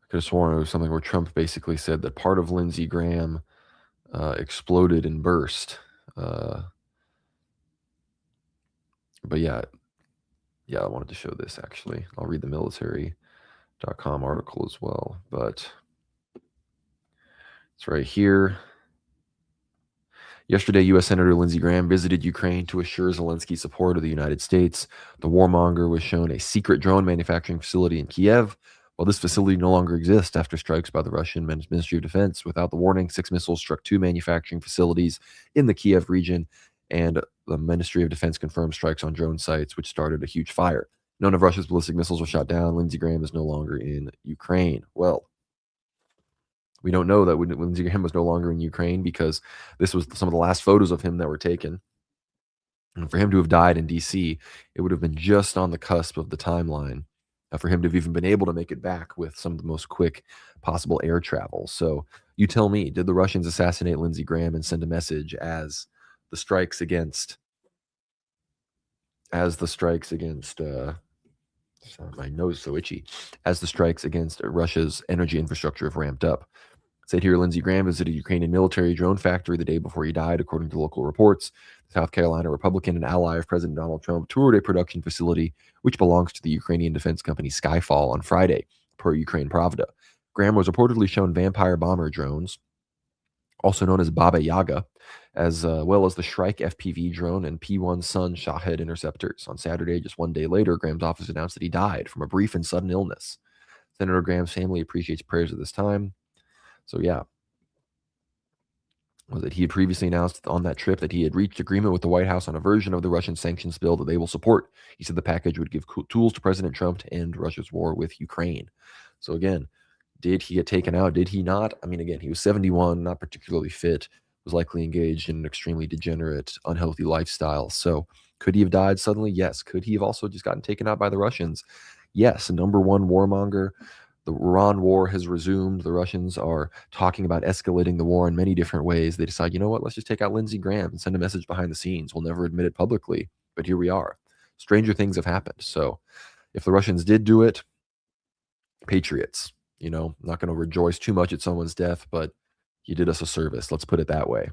I could have sworn it was something where Trump basically said that part of Lindsey Graham exploded and burst. But yeah, I wanted to show this, actually. I'll read the military.com article as well, but it's right here. Yesterday, U.S. Senator Lindsey Graham visited Ukraine to assure Zelensky's support of the United States. The warmonger was shown a secret drone manufacturing facility in Kiev. While this facility no longer exists after strikes by the Russian Ministry of Defense, without the warning, 6 missiles struck 2 manufacturing facilities in the Kiev region, and the Ministry of Defense confirmed strikes on drone sites, which started a huge fire. None of Russia's ballistic missiles were shot down. Lindsey Graham is no longer in Ukraine. Well, we don't know that Lindsey Graham was no longer in Ukraine because this was some of the last photos of him that were taken. And for him to have died in D.C., it would have been just on the cusp of the timeline for him to have even been able to make it back with some of the most quick possible air travel. So you tell me, did the Russians assassinate Lindsey Graham and send a message as the strikes against as the strikes against sorry, my nose is so itchy. As the strikes against Russia's energy infrastructure have ramped up. Said here, Lindsey Graham visited a Ukrainian military drone factory the day before he died, according to local reports. The South Carolina Republican and ally of President Donald Trump toured a production facility which belongs to the Ukrainian defense company Skyfall on Friday, per Ukraine Pravda. Graham was reportedly shown Vampire bomber drones, also known as Baba Yaga, as well as the Shrike FPV drone and P-1 Sun Shahed interceptors. On Saturday, just one day later, Graham's office announced that he died from a brief and sudden illness. Senator Graham's family appreciates prayers at this time. So yeah, was that he had previously announced on that trip that he had reached agreement with the White House on a version of the Russian sanctions bill that they will support. He said the package would give tools to President Trump to end Russia's war with Ukraine. So again, did he get taken out? Did he not? I mean, again, he was 71, not particularly fit, was likely engaged in an extremely degenerate, unhealthy lifestyle. So could he have died suddenly? Yes. Could he have also just gotten taken out by the Russians? Yes. Number one warmonger. The Iran war has resumed. The Russians are talking about escalating the war in many different ways. They decide, you know what, let's just take out Lindsey Graham and send a message behind the scenes. We'll never admit it publicly, but here we are. Stranger things have happened. So if the Russians did do it, patriots, not going to rejoice too much at someone's death, but you did us a service. Let's put it that way.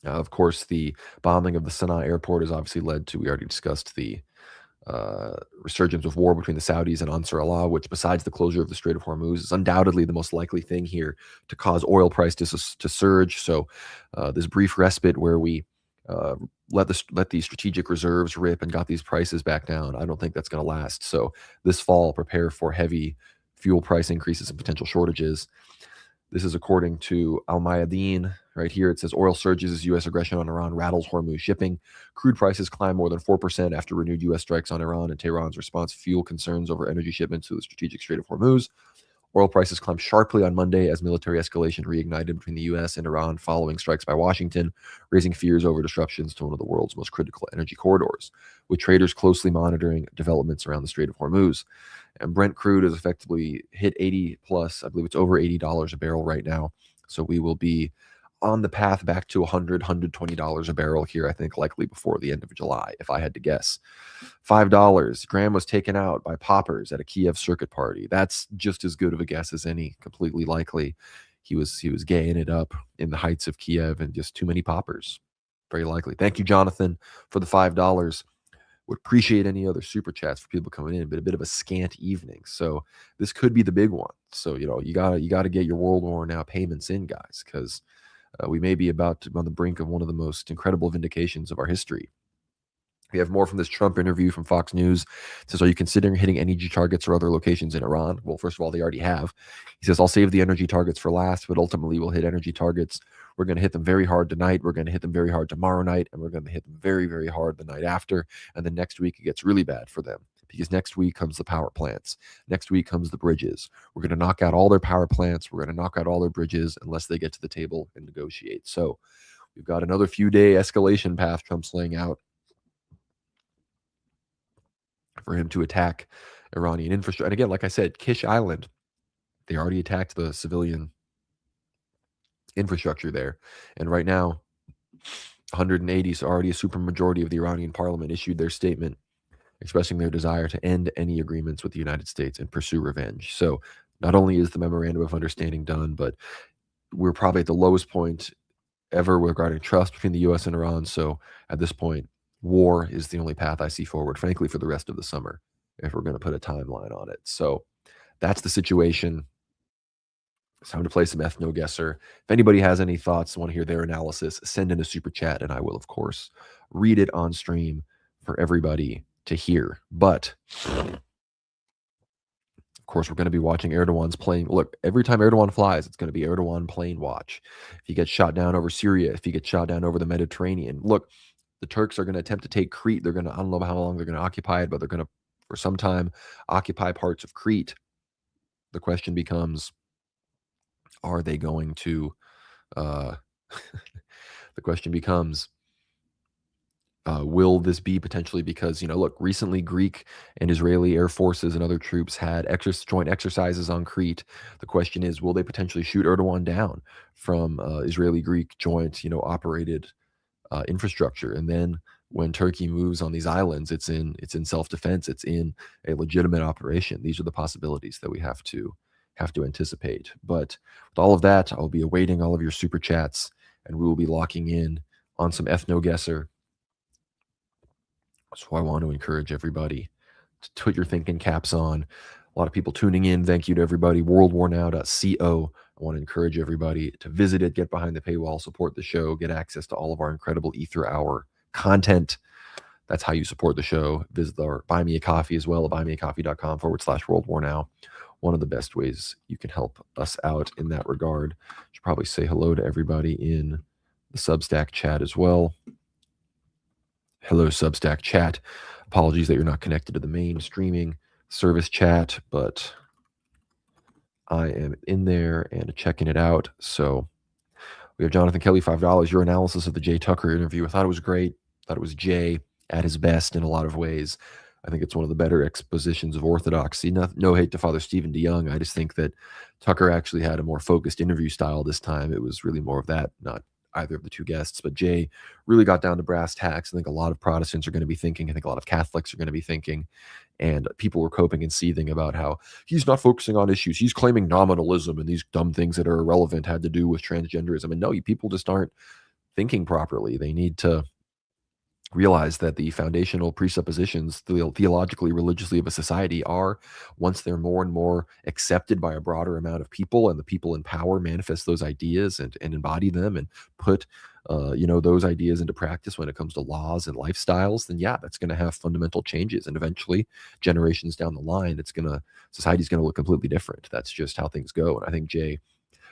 Of course, the bombing of the Sana'a airport has obviously led to, we already discussed the resurgence of war between the Saudis and Ansar Allah, which besides the closure of the Strait of Hormuz is undoubtedly the most likely thing here to cause oil price to surge. So this brief respite where we let the strategic reserves rip and got these prices back down, I don't think that's going to last. So this fall, prepare for heavy fuel price increases and potential shortages. This is according to Al Mayadeen. Right here, it says oil surges as U.S. aggression on Iran rattles Hormuz shipping. Crude prices climb more than 4% after renewed U.S. strikes on Iran and Tehran's response fuel concerns over energy shipments to the strategic Strait of Hormuz. Oil prices climbed sharply on Monday as military escalation reignited between the U.S. and Iran following strikes by Washington, raising fears over disruptions to one of the world's most critical energy corridors, with traders closely monitoring developments around the Strait of Hormuz. And Brent crude has effectively hit 80 plus. I believe it's over $80 a barrel right now. So we will be on the path back to $100, $120 a barrel here, I think, likely before the end of July, if I had to guess. $5. Graham was taken out by poppers at a Kiev circuit party. That's just as good of a guess as any, completely likely. He was gaying it up in the heights of Kiev and just too many poppers. Very likely. Thank you, Jonathan, for the $5. Would appreciate any other super chats for people coming in, but a bit of a scant evening. So this could be the big one. So, you gotta get your World War Now payments in, guys, because we may be on the brink of one of the most incredible vindications of our history. We have more from this Trump interview from Fox News. It says, are you considering hitting energy targets or other locations in Iran? Well, first of all, they already have. He says, I'll save the energy targets for last, but ultimately we'll hit energy targets. We're going to hit them very hard tonight. We're going to hit them very hard tomorrow night. And we're going to hit them very, very hard the night after. And then next week, it gets really bad for them because next week comes the power plants. Next week comes the bridges. We're going to knock out all their power plants. We're going to knock out all their bridges unless they get to the table and negotiate. So we've got another few-day escalation path Trump's laying out for him to attack Iranian infrastructure. And again, like I said, Kish Island, they already attacked the civilian infrastructure there. And right now, 180, so already a supermajority of the Iranian parliament issued their statement expressing their desire to end any agreements with the United States and pursue revenge. So not only is the memorandum of understanding done, but we're probably at the lowest point ever regarding trust between the U.S. and Iran. So at this point, war is the only path I see forward, frankly, for the rest of the summer, if we're going to put a timeline on it. So that's the situation. It's time to play some Ethno Guesser. If anybody has any thoughts, want to hear their analysis, send in a super chat, and I will, of course, read it on stream for everybody to hear. But of course, we're going to be watching Erdogan's plane. Look, every time Erdogan flies, it's going to be Erdogan plane watch. If he gets shot down over Syria, if he gets shot down over the Mediterranean, look, the Turks are going to attempt to take Crete. They're going to, I don't know how long they're going to occupy it, but they're going to, for some time, occupy parts of Crete. The question becomes, are they going to, the question becomes, will this be potentially because, look, recently Greek and Israeli air forces and other troops had joint exercises on Crete. The question is, will they potentially shoot Erdogan down from Israeli-Greek joint, operated infrastructure? And then when Turkey moves on these islands, it's in self-defense. It's in a legitimate operation. These are the possibilities that we have to anticipate. But with all of that, I'll be awaiting all of your super chats, and we will be locking in on some ethno guesser. So I want to encourage everybody to put your thinking caps on. A lot of people tuning in. Thank you to everybody. worldwarnow.co. I want to encourage everybody to visit it, get behind the paywall, support the show, get access to all of our incredible Ether Hour content. That's how you support the show. Visit our Buy Me a Coffee as well at buymeacoffee.com/worldwarnow. One of the best ways you can help us out in that regard. Should probably say hello to everybody in the Substack chat as well. Hello, Substack chat. Apologies that you're not connected to the main streaming service chat, but I am in there and checking it out. So we have Jonathan Kelly, $5. Your analysis of the Jay Tucker interview. I thought it was great. I thought it was Jay at his best in a lot of ways. I think it's one of the better expositions of orthodoxy. No hate to Father Stephen DeYoung. I just think that Tucker actually had a more focused interview style this time. It was really more of that, not either of the two guests. But Jay really got down to brass tacks. I think a lot of Protestants are going to be thinking. I think a lot of Catholics are going to be thinking. And people were coping and seething about how he's not focusing on issues. He's claiming nominalism and these dumb things that are irrelevant had to do with transgenderism. And no, people just aren't thinking properly. They need to realize that the foundational presuppositions theologically, religiously of a society are, once they're more and more accepted by a broader amount of people, and the people in power manifest those ideas and embody them and put those ideas into practice when it comes to laws and lifestyles, then yeah, that's going to have fundamental changes, and eventually generations down the line, society's going to look completely different. That's just how things go. And I think Jay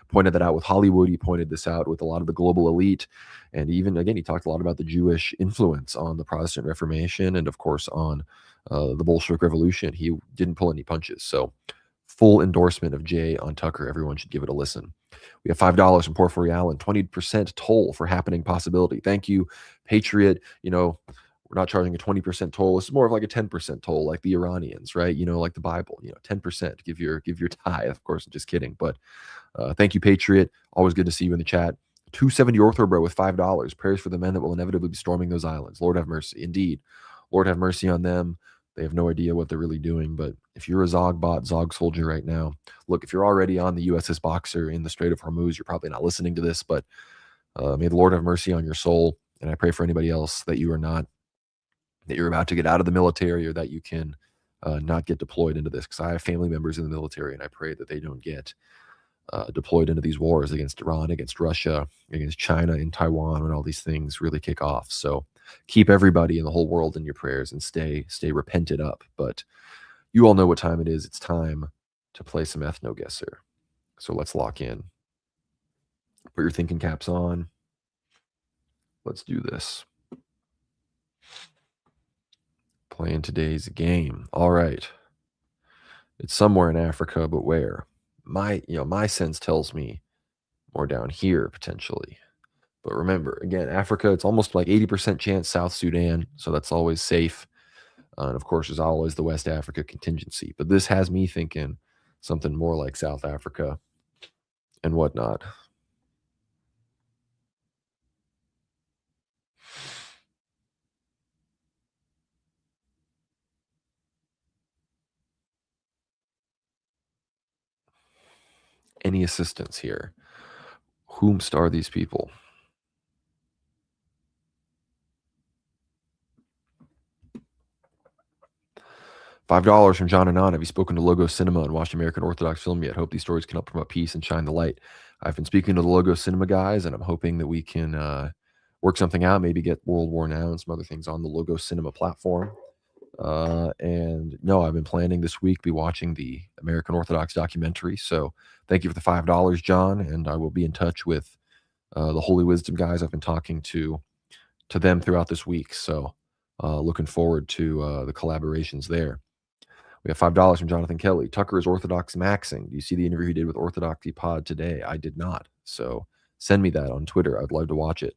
pointed that out with Hollywood. He pointed this out with a lot of the global elite. And even, again, he talked a lot about the Jewish influence on the Protestant Reformation and, of course, on the Bolshevik Revolution. He didn't pull any punches. So full endorsement of Jay on Tucker. Everyone should give it a listen. We have $5 from Porphyry Allen, 20% toll for happening possibility. Thank you, Patriot. We're not charging a 20% toll. It's more of like a 10% toll, like the Iranians, right? Like the Bible, 10%. Give your tithe. Of course, I'm just kidding. But thank you, Patriot. Always good to see you in the chat. 270 Orthobro with $5. Prayers for the men that will inevitably be storming those islands. Lord have mercy. Indeed. Lord have mercy on them. They have no idea what they're really doing. But if you're a Zog bot, Zog soldier right now, look, if you're already on the USS Boxer in the Strait of Hormuz, you're probably not listening to this, but may the Lord have mercy on your soul. And I pray for anybody else that you're about to get out of the military, or that you can not get deployed into this, because I have family members in the military, and I pray that they don't get deployed into these wars against Iran, against Russia, against China, in Taiwan, when all these things really kick off. So keep everybody in the whole world in your prayers, and stay repented up. But you all know what time it is. It's time to play some ethno guesser. So let's lock in. Put your thinking caps on. Let's do this. Playing today's game. All right. It's somewhere in Africa, but where? My sense tells me more down here potentially. But remember, again, Africa, it's almost like 80% chance South Sudan, so that's always safe. And of course, there's always the West Africa contingency. But this has me thinking something more like South Africa and whatnot. Any assistance here? Whomst are these people? $5 from John Anon. Have you spoken to Logos Cinema and watched American Orthodox film yet? Hope these stories can help promote peace and shine the light. I've been speaking to the Logos Cinema guys, and I'm hoping that we can work something out, maybe get World War Now and some other things on the Logos Cinema platform. And no, I've been planning this week be watching the American Orthodox documentary. So thank you for the $5, John, and I will be in touch with the Holy Wisdom guys. I've been talking to them throughout this week. So looking forward to the collaborations there. We have $5 from Jonathan Kelly. Tucker is Orthodox maxing. Do you see the interview he did with Orthodoxy Pod today? I did not. So send me that on Twitter. I'd love to watch it.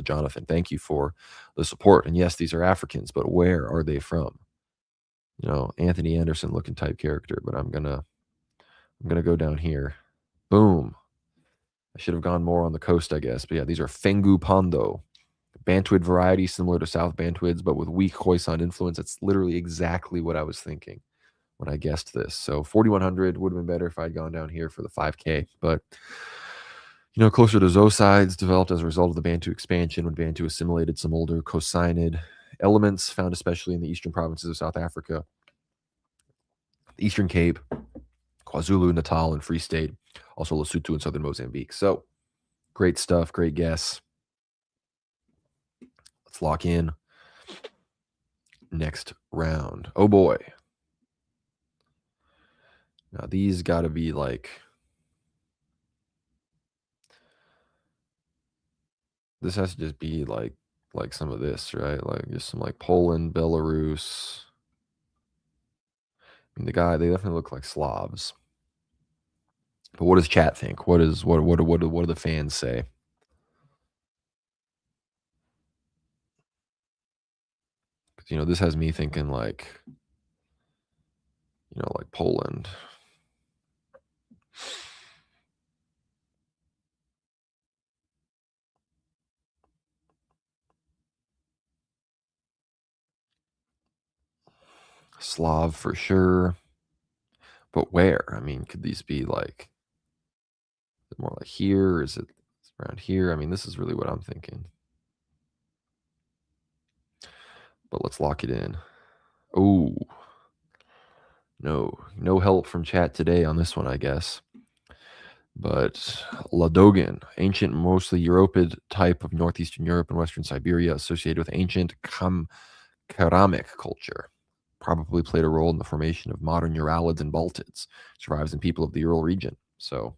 Jonathan, thank you for the support. And yes, these are Africans, but where are they from? Anthony Anderson looking type character, but I'm gonna go down here. Boom. I should have gone more on the coast, I guess. But yeah, these are Fengu Pondo, Bantuid variety similar to South Bantuids, but with weak Khoisan influence. It's literally exactly what I was thinking when I guessed this. So 4,100 would have been better if I'd gone down here for the 5K, but closer to zoocides developed as a result of the Bantu expansion when Bantu assimilated some older cosinid elements found especially in the eastern provinces of South Africa, the Eastern Cape, KwaZulu, Natal, and Free State, also Lesotho and southern Mozambique. So great stuff, great guess. Let's lock in. Next round. Oh boy. Now these got to be like, this has to just be like some of this, right? Like just some like Poland, Belarus. I mean, they definitely look like Slavs. But what does chat think? What do the fans say? Because this has me thinking like Poland. Slav for sure. But where? I mean, could these be like more like here? Or is it around here? I mean, this is really what I'm thinking. But let's lock it in. Oh, no help from chat today on this one, I guess. But Ladogan, ancient, mostly Europid type of northeastern Europe and western Siberia, associated with ancient Karamic culture. Probably played a role in the formation of modern Uralids and Baltids. Survives in people of the Ural region. So,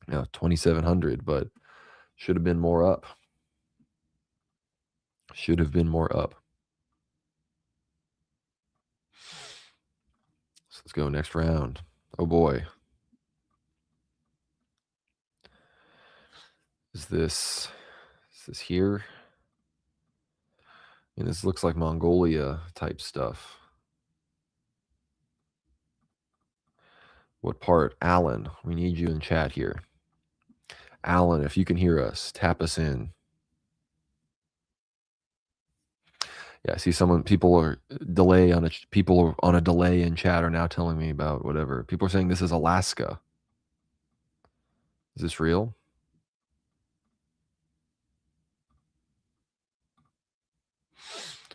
2,700, but should have been more up. Should have been more up. So let's go next round. Oh boy. Is this here? And this looks like Mongolia type stuff. What part? Alan, we need you in chat here. Alan, if you can hear us, tap us in. Yeah, I see people are on a delay in chat are now telling me about whatever. People are saying this is Alaska. Is this real?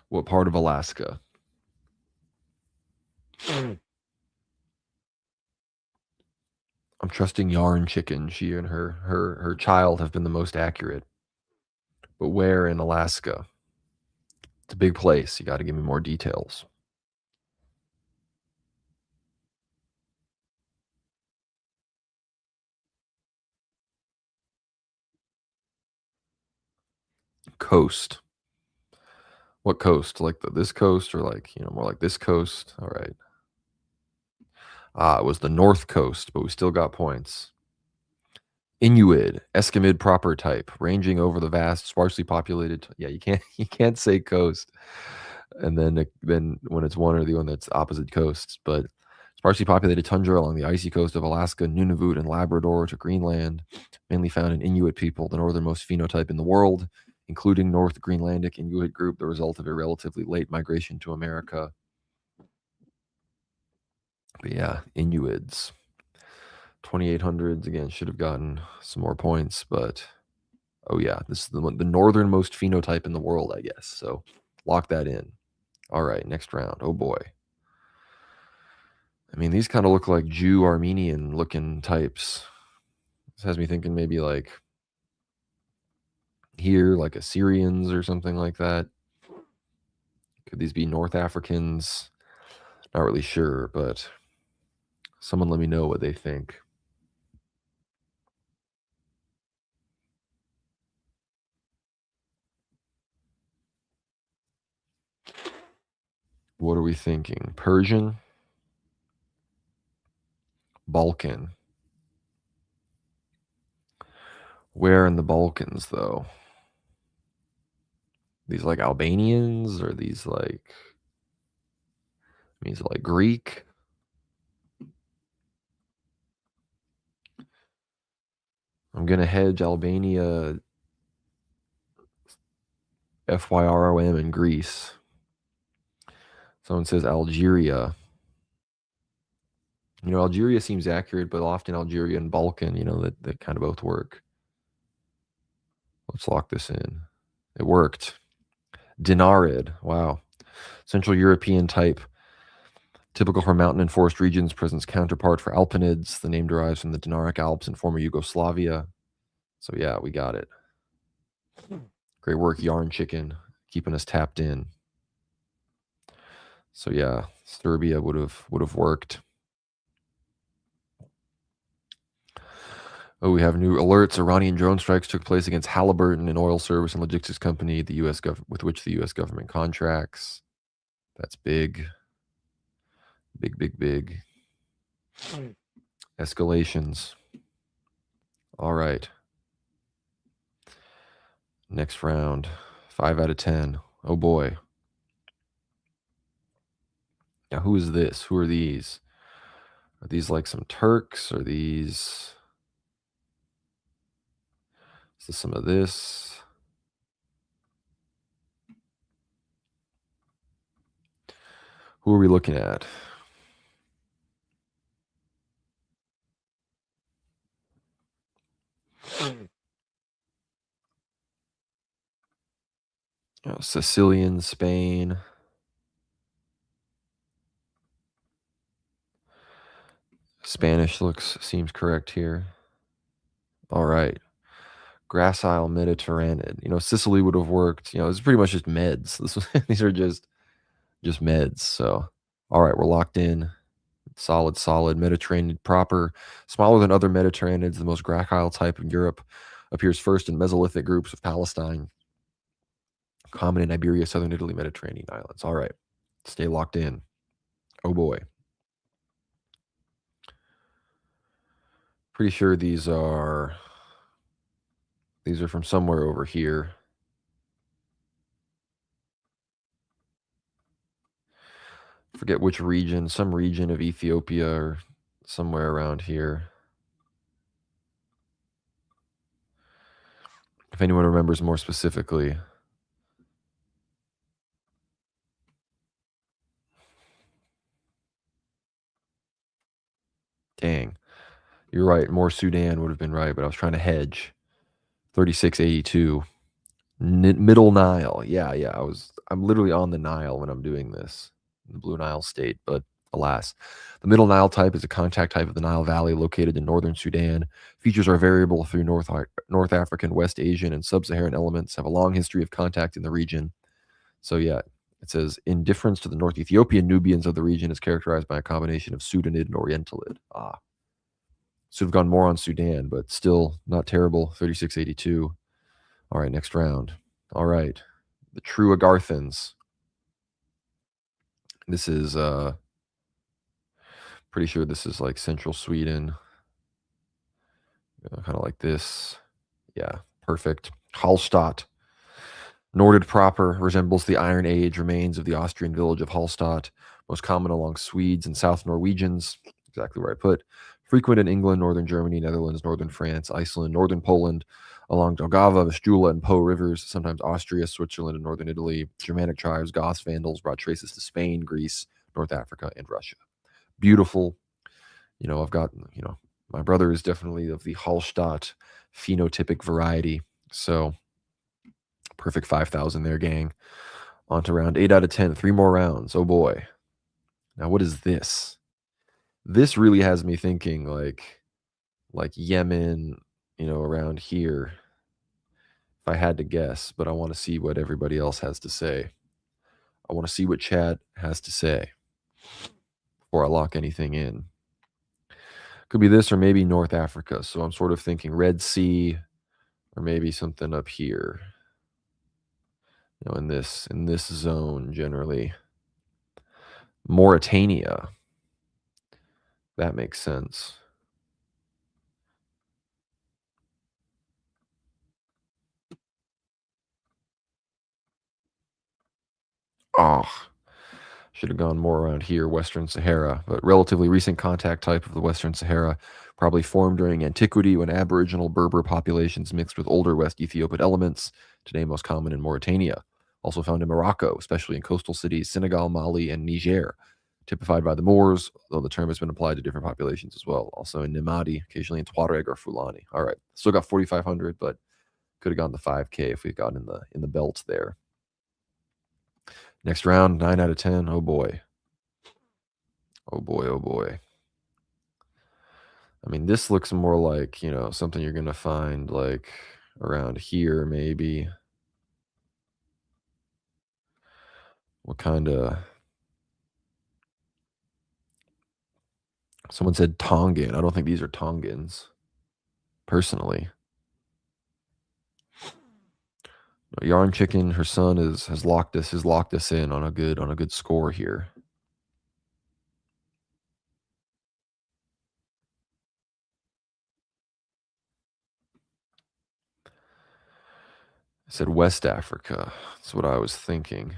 What part of Alaska? I'm trusting Yarn Chicken. She and her child have been the most accurate. But where in Alaska? It's a big place. You got to give me more details. Coast. What coast? Like this coast or like, more like this coast? All right. It was the North Coast, but we still got points. Inuit, Eskimid proper type, ranging over the vast, sparsely populated. Yeah, you can't say coast, and then when it's one or the one that's opposite coasts, but sparsely populated tundra along the icy coast of Alaska, Nunavut, and Labrador to Greenland, mainly found in Inuit people, the northernmost phenotype in the world, including North Greenlandic Inuit group, the result of a relatively late migration to America. But yeah, Inuits. 2,800s again should have gotten some more points, but oh yeah, this is the northernmost phenotype in the world, I guess. So lock that in. All right, next round. Oh boy. I mean, these kind of look like Jew Armenian looking types. This has me thinking maybe like here, like Assyrians or something like that. Could these be North Africans? Not really sure, but someone let me know what they think. What are we thinking? Persian? Balkan? Where in the Balkans, though? These like Albanians or these like Greek? I'm gonna hedge Albania FYROM in Greece. Someone says Algeria. Algeria seems accurate, but often Algeria and Balkan, that kind of both work. Let's lock this in. It worked. Dinarid. Wow. Central European type. Typical for mountain and forest regions, presents counterpart for alpinids. The name derives from the Dinaric Alps in former Yugoslavia. So yeah, we got it. Great work, Yarn Chicken, keeping us tapped in. So yeah, Serbia would have worked. Oh, we have new alerts. Iranian drone strikes took place against Halliburton, an oil service and logistics company with which the U.S. government contracts. That's big. Big, big, big. Escalations. All right. Next round. 5 out of 10. Oh, boy. Now, who is this? Who are these? Are these like some Turks? Are these... Is this some of this? Who are we looking at? Sicilian, Spain. Spanish seems correct here. All right. Gracile Mediterranean. Sicily would have worked. It's pretty much just meds. These are just meds. So, all right, we're locked in. Solid. Mediterranean proper. Smaller than other Mediterraneans, the most gracile type in Europe. Appears first in Mesolithic groups of Palestine. Common in Iberia, southern Italy, Mediterranean islands. All right. Stay locked in. Oh, boy. Pretty sure these are from somewhere over here. Forget which region, some region of Ethiopia or somewhere around here. If anyone remembers more specifically. Dang. You're right. More Sudan would have been right, but I was trying to hedge. 3682. Middle Nile. Yeah. I'm literally on the Nile when I'm doing this. In the Blue Nile state, but alas. The Middle Nile type is a contact type of the Nile Valley located in northern Sudan. Features are variable through North African, West Asian, and Sub-Saharan elements, have a long history of contact in the region. So yeah, it says, indifference to the North Ethiopian Nubians of the region is characterized by a combination of Sudanid and Orientalid. Should have gone more on Sudan, but still not terrible. 3682. All right, next round. All right. The true Agarthans. This is pretty sure this is like central Sweden. Kind of like this. Yeah, perfect. Hallstatt. Norded proper, resembles the Iron Age remains of the Austrian village of Hallstatt, most common along Swedes and South Norwegians, exactly where I put. Frequent in England, northern Germany, Netherlands, northern France, Iceland, northern Poland, along Daugava, Vistula, and Po rivers, sometimes Austria, Switzerland, and northern Italy. Germanic tribes, Goths, Vandals brought traces to Spain, Greece, North Africa, and Russia. Beautiful. I've got, my brother is definitely of the Hallstatt phenotypic variety. So perfect 5,000 there, gang. On to round 8 out of 10. 3 more rounds. Oh, boy. Now, what is this? This really has me thinking like Yemen, around here, if I had to guess, but I want to see what everybody else has to say. I want to see what chat has to say before I lock anything in. Could be this or maybe North Africa. So I'm sort of thinking Red Sea or maybe something up here. In this zone generally. Mauritania. That makes sense. Oh, should have gone more around here, Western Sahara, but relatively recent contact type of the Western Sahara, probably formed during antiquity when Aboriginal Berber populations mixed with older West Ethiopian elements, today most common in Mauritania. Also found in Morocco, especially in coastal cities, Senegal, Mali, and Niger. Typified by the Moors, though the term has been applied to different populations as well. Also in Nimadi, occasionally in Tuareg or Fulani. All right, still got 4,500, but could have gotten the 5K if we got in the belt there. Next round, 9 out of 10. Oh boy. Oh boy, oh boy. I mean, this looks more like, something you're going to find like around here, maybe. What kind of... Someone said Tongan. I don't think these are Tongans, personally. Yarn Chicken, her son has locked us in on a good score here. I said West Africa. That's what I was thinking.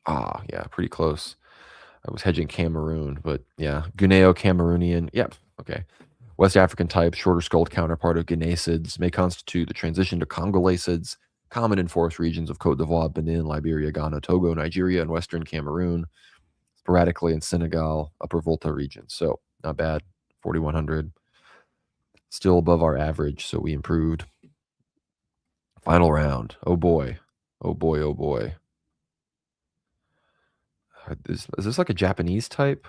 Ah, yeah, pretty close. I was hedging Cameroon, but yeah, Guineo-Cameroonian. Yep, okay. West African type, shorter skulled counterpart of Guinea-cids, may constitute the transition to Congolasids, common in forest regions of Côte d'Ivoire, Benin, Liberia, Ghana, Togo, Nigeria, and Western Cameroon, sporadically in Senegal, Upper Volta region. So not bad, 4,100. Still above our average, so we improved. Final round. Oh boy. Oh boy, oh boy. Is this like a Japanese type?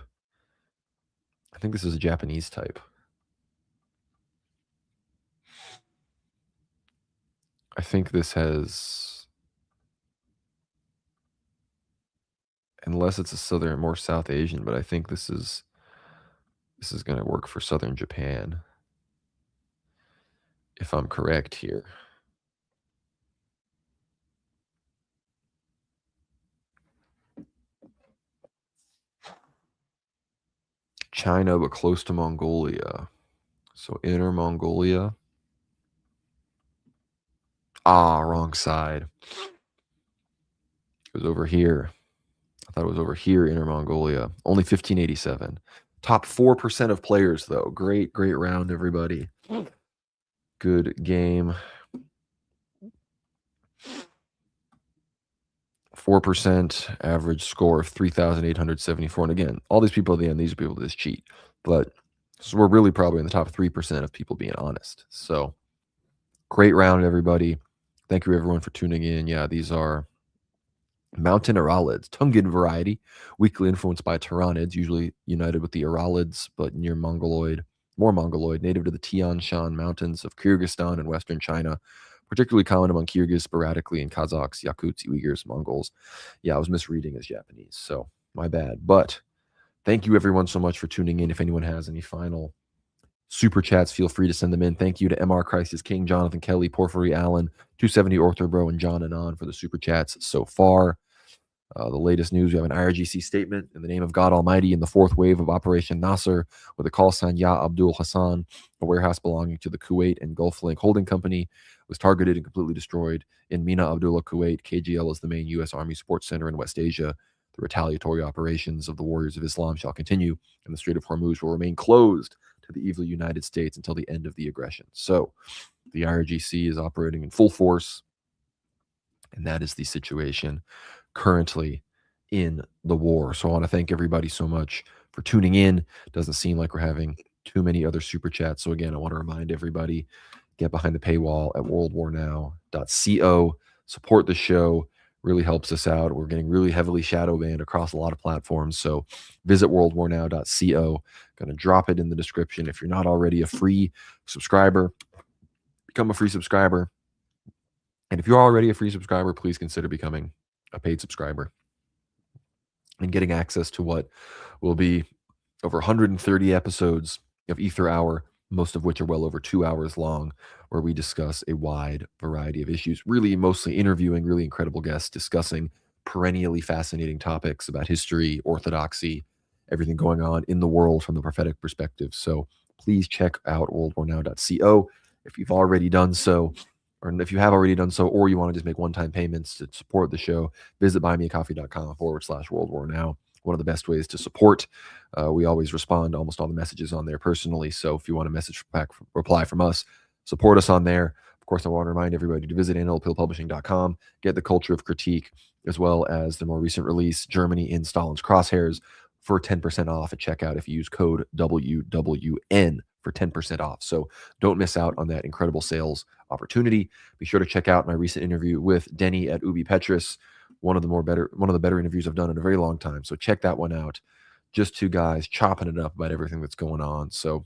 I think this is a Japanese type. I think this has, unless it's a southern, more South Asian, but I think this is going to work for southern Japan, if I'm correct here. China, but close to Mongolia. So Inner Mongolia. Ah, wrong side. It was over here. I thought it was over here, Inner Mongolia. Only 1587. Top 4% of players, though. Great round, everybody. Good game. 4% average score of 3,874. And again, all these people at the end, these are people that just cheat. But so we're really probably in the top 3% of people being honest. So great round, everybody. Thank you, everyone, for tuning in. Yeah, these are mountain Aralids, Tungan variety, weakly influenced by Turanids, usually united with the Aralids, but more Mongoloid, native to the Tian Shan Mountains of Kyrgyzstan and Western China, particularly common among Kyrgyz, sporadically in Kazakhs, Yakuts, Uyghurs, Mongols. Yeah, I was misreading as Japanese, so my bad. But thank you, everyone, so much for tuning in. If anyone has any final super chats, feel free to send them in. Thank you to MR Crisis King, Jonathan Kelly, Porphyry Allen, 270 Orthobro, and John Anon for the super chats so far. The latest news, we have an IRGC statement in the name of God Almighty in the fourth wave of Operation Nasser with a call sign Ya Abdul Hassan, a warehouse belonging to the Kuwait and Gulf Link Holding Company, was targeted and completely destroyed in Mina Abdullah, Kuwait. KGL is the main U.S. Army support center in West Asia. The retaliatory operations of the Warriors of Islam shall continue, and the Strait of Hormuz will remain closed to the evil United States until the end of the aggression. So the IRGC is operating in full force, and that is the situation currently in the war. So I want to thank everybody so much for tuning in. Doesn't seem like we're having too many other super chats. So again, I want to remind everybody, get behind the paywall at worldwarnow.co. Support the show. Really helps us out. We're getting really heavily shadow banned across a lot of platforms. So visit worldwarnow.co. Going to drop it in the description. If you're not already a free subscriber, become a free subscriber. And if you're already a free subscriber, please consider becoming a paid subscriber and getting access to what will be over 130 episodes of Ether Hour, most of which are well over 2 hours long, where we discuss a wide variety of issues, really mostly interviewing really incredible guests, discussing perennially fascinating topics about history, orthodoxy, everything going on in the world from the prophetic perspective. So please check out worldwarnow.co if you've already done so. Or if you have already done so, or you want to just make one-time payments to support the show, visit buymeacoffee.com/worldwarnow. One of the best ways to support. We always respond to almost all the messages on there personally. So if you want a message back, reply from us, support us on there. Of course, course, I want to remind everybody to visit nlpillpublishing.com, get The Culture of Critique, as well as the more recent release, Germany in Stalin's Crosshairs, for 10% off at checkout if you use code WWN for 10% off. So don't miss out on that incredible sales opportunity. Be sure to check out my recent interview with Denny at Ubi Petrus, one of the better interviews I've done in a very long time. So check that one out. Just two guys chopping it up about everything that's going on. So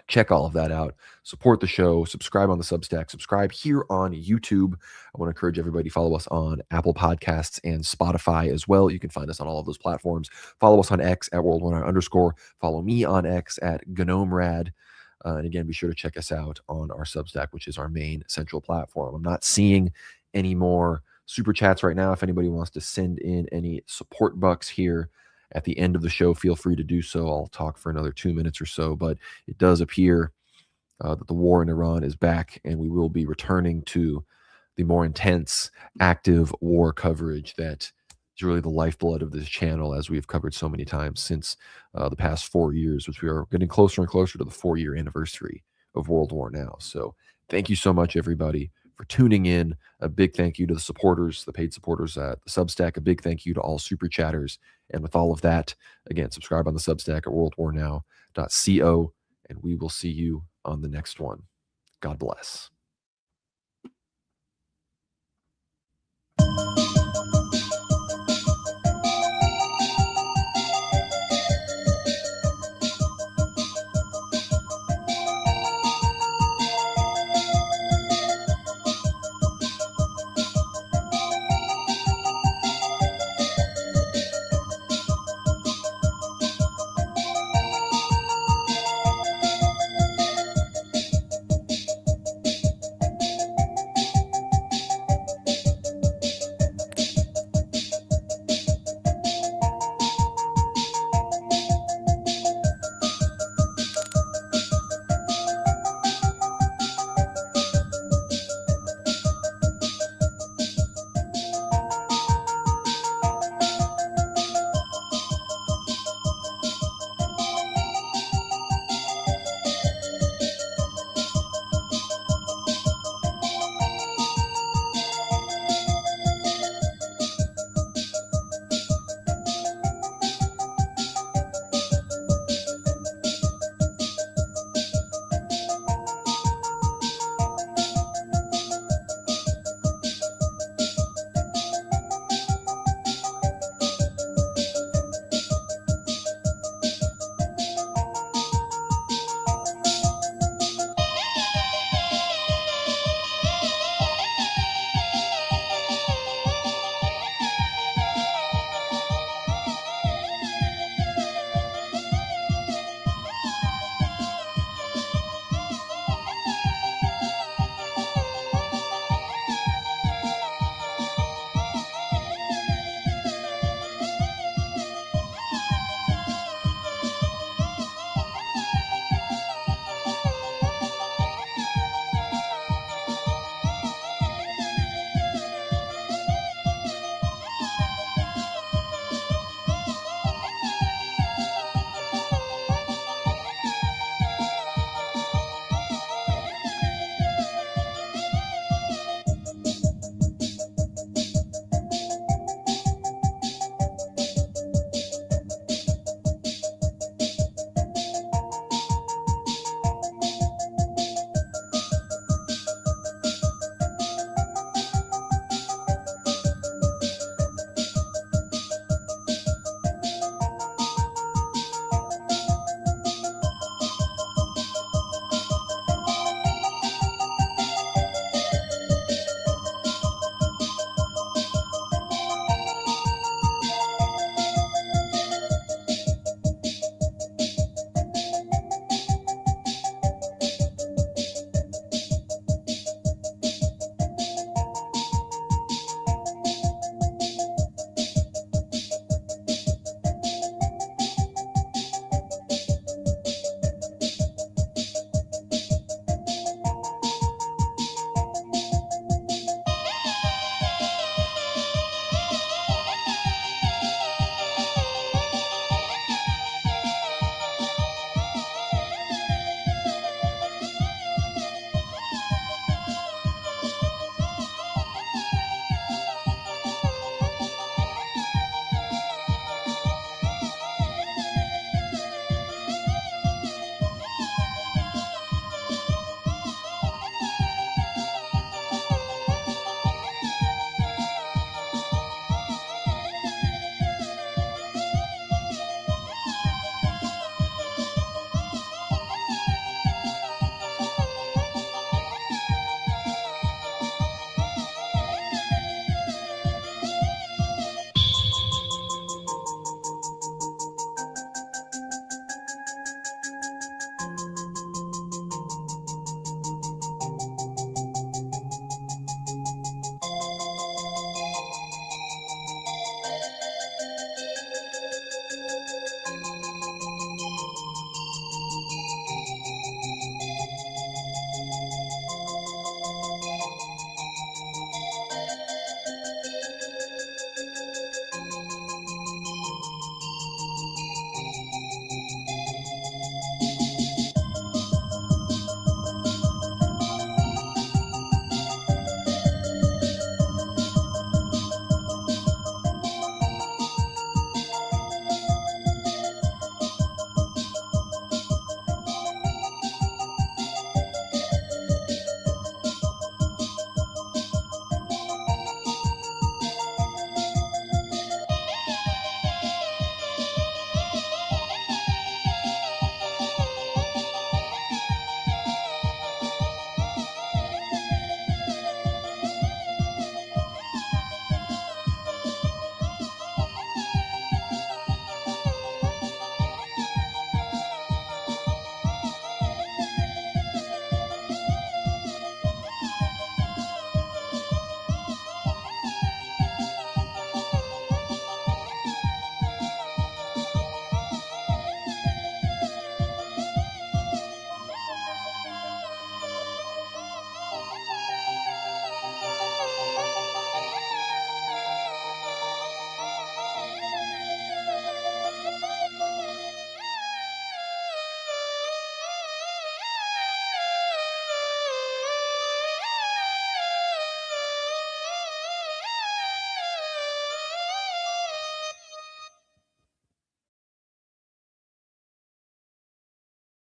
check all of that out. Support the show. Subscribe on the Substack. Subscribe here on YouTube. I want to encourage everybody to follow us on Apple Podcasts and Spotify as well. You can find us on all of those platforms. Follow us on X at world1r_. Follow me on X at GnomeRad. And again, be sure to check us out on our Substack, which is our main central platform. I'm not seeing any more super chats right now. If anybody wants to send in any support bucks here at the end of the show, feel free to do so. I'll talk for another 2 minutes or so, but it does appear that the war in Iran is back, and we will be returning to the more intense, active war coverage that is really the lifeblood of this channel, as we've covered so many times since the past 4 years, which we are getting closer and closer to the 4-year anniversary of World War now. So thank you so much, everybody, for tuning in. A big thank you to the supporters, the paid supporters at the Substack. A big thank you to all super chatters. And with all of that, again, subscribe on the Substack at worldwarnow.co, and we will see you on the next one. God bless.